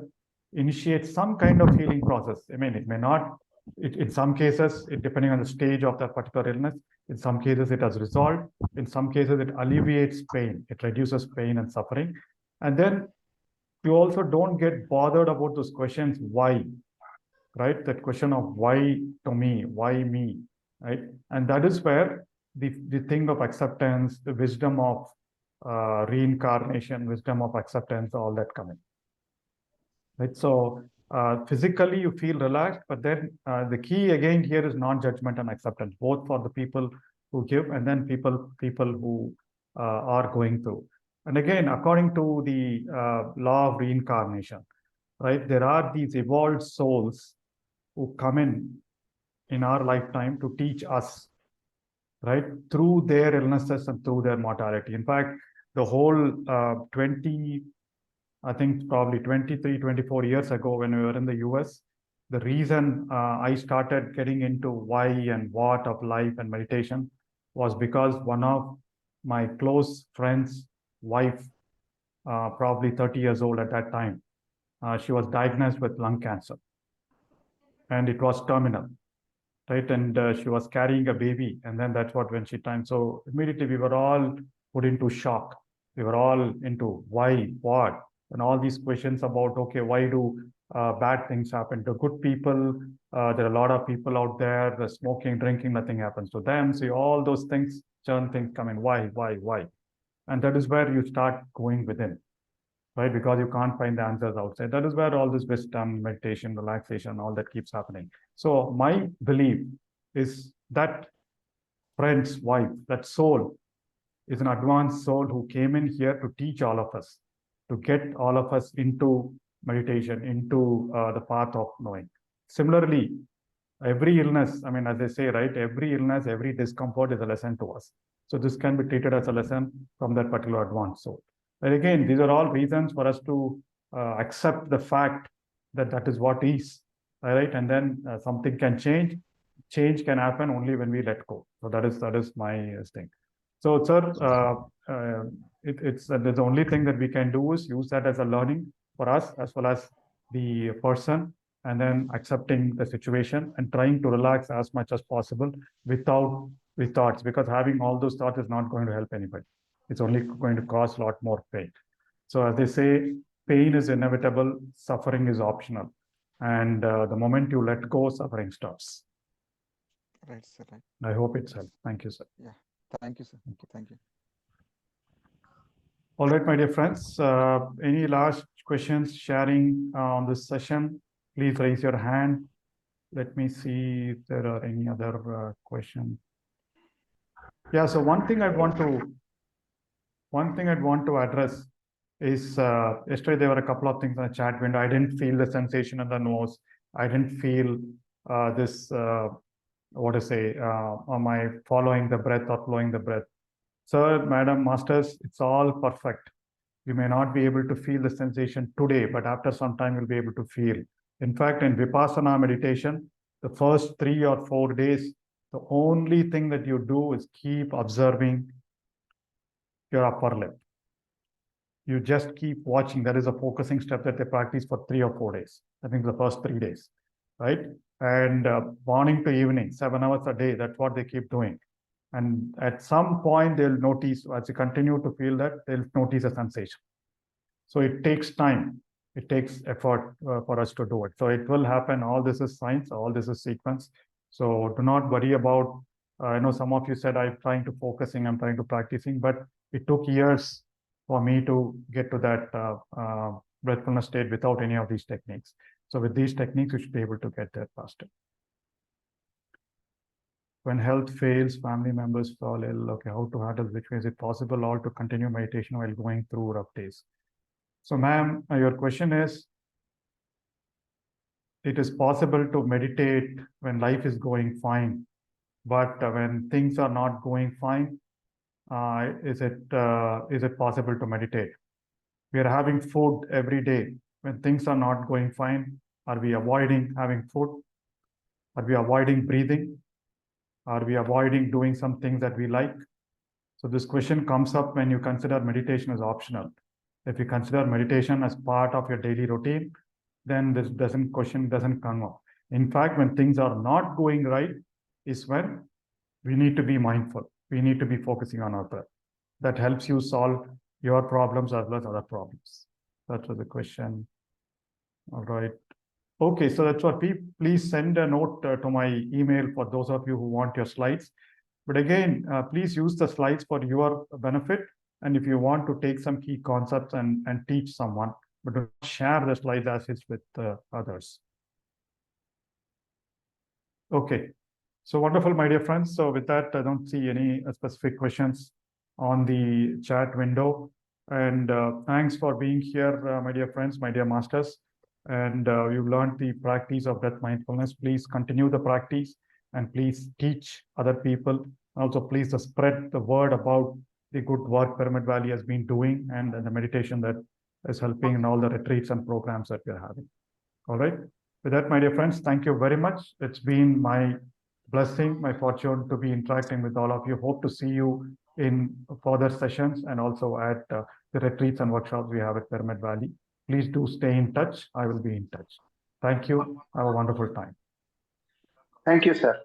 initiate some kind of healing process. I mean, it may not, in some cases, depending on the stage of that particular illness, in some cases it has resolved, in some cases it alleviates pain, it reduces pain and suffering. And then you also don't get bothered about those questions, why, right? That question of why to me, why me, right? And that is where the thing of acceptance, the wisdom of reincarnation, wisdom of acceptance, all that come in, right? So physically you feel relaxed, but then the key again here is non-judgment and acceptance, both for the people who give and then people who are going through. And again, according to the law of reincarnation, right, there are these evolved souls who come in our lifetime to teach us, right, through their illnesses and through their mortality. In fact, the whole I think probably 23, 24 years ago when we were in the US, the reason I started getting into why and what of life and meditation was because one of my close friends' wife, probably 30 years old at that time, she was diagnosed with lung cancer, and it was terminal, right? And she was carrying a baby, and then that's what when she timed. So immediately we were all put into shock. We were all into why, what, and all these questions about, okay, why do bad things happen to good people? There are a lot of people out there, the smoking, drinking, nothing happens to them. So all those things, churn things come in. Why? And that is where you start going within, right? Because you can't find the answers outside. That is where all this wisdom, meditation, relaxation, all that keeps happening. So my belief is that friend's wife, that soul, is an advanced soul who came in here to teach all of us, to get all of us into meditation, into the path of knowing. Similarly, every illness, I mean, as they say, right, every illness, every discomfort is a lesson to us. So this can be treated as a lesson from that particular advanced soul. But again, these are all reasons for us to accept the fact that that is what is, right? And then something can change. Change can happen only when we let go. So that is my thing. So, sir, it's the only thing that we can do is use that as a learning for us as well as the person, and then accepting the situation and trying to relax as much as possible without the thoughts, because having all those thoughts is not going to help anybody. It's only going to cause a lot more pain. So as they say, pain is inevitable, suffering is optional. And the moment you let go, suffering stops. Right, sir. Right. I hope it's helped. Thank you, sir. Yeah. Thank you, sir. Thank you. All right, my dear friends, any last questions, sharing on this session? Please raise your hand. Let me see if there are any other questions. Yeah, so one thing I'd want to address is yesterday there were a couple of things in the chat window. I didn't feel the sensation in the nose. I didn't feel this, what to say, am I following the breath or flowing the breath? Sir, madam, masters, it's all perfect. You may not be able to feel the sensation today, but after some time you'll be able to feel. In fact, in Vipassana meditation, the first 3 or 4 days, the only thing that you do is keep observing your upper lip. You just keep watching. That is a focusing step that they practice for 3 or 4 days. I think the first 3 days, right? And morning to evening, 7 hours a day, that's what they keep doing. And at some point, they'll notice, as you continue to feel that, they'll notice a sensation. So it takes time. It takes effort for us to do it. So it will happen. All this is science. All this is sequence. So do not worry about, I know some of you said, I'm trying to focusing, I'm trying to practicing, but it took years for me to get to that breathfulness state without any of these techniques. So with these techniques, you should be able to get there faster. When health fails, family members fall ill, okay, how to handle, which way is it possible or to continue meditation while going through rough days? So ma'am, your question is, it is possible to meditate when life is going fine, but when things are not going fine, is it possible to meditate? We are having food every day. When things are not going fine, are we avoiding having food? Are we avoiding breathing? Are we avoiding doing some things that we like? So this question comes up when you consider meditation as optional. If you consider meditation as part of your daily routine, then this question doesn't come up. In fact, when things are not going right is when we need to be mindful. We need to be focusing on our breath. That helps you solve your problems as well as other problems. That was the question. All right. Okay, so that's what. Please send a note to my email for those of you who want your slides. But again, please use the slides for your benefit. And if you want to take some key concepts and teach someone, but do not share the slides as is with others. Okay, so wonderful, my dear friends. So with that, I don't see any specific questions on the chat window. And thanks for being here, my dear friends, my dear masters. And you've learned the practice of breath mindfulness. Please continue the practice and please teach other people. Also, please spread the word about the good work Pyramid Valley has been doing and the meditation that is helping in all the retreats and programs that we're having. All right. With that, my dear friends, thank you very much. It's been my blessing, my fortune to be interacting with all of you. Hope to see you in further sessions and also at the retreats and workshops we have at Pyramid Valley. Please do stay in touch. I will be in touch. Thank you. Have a wonderful time. Thank you, sir.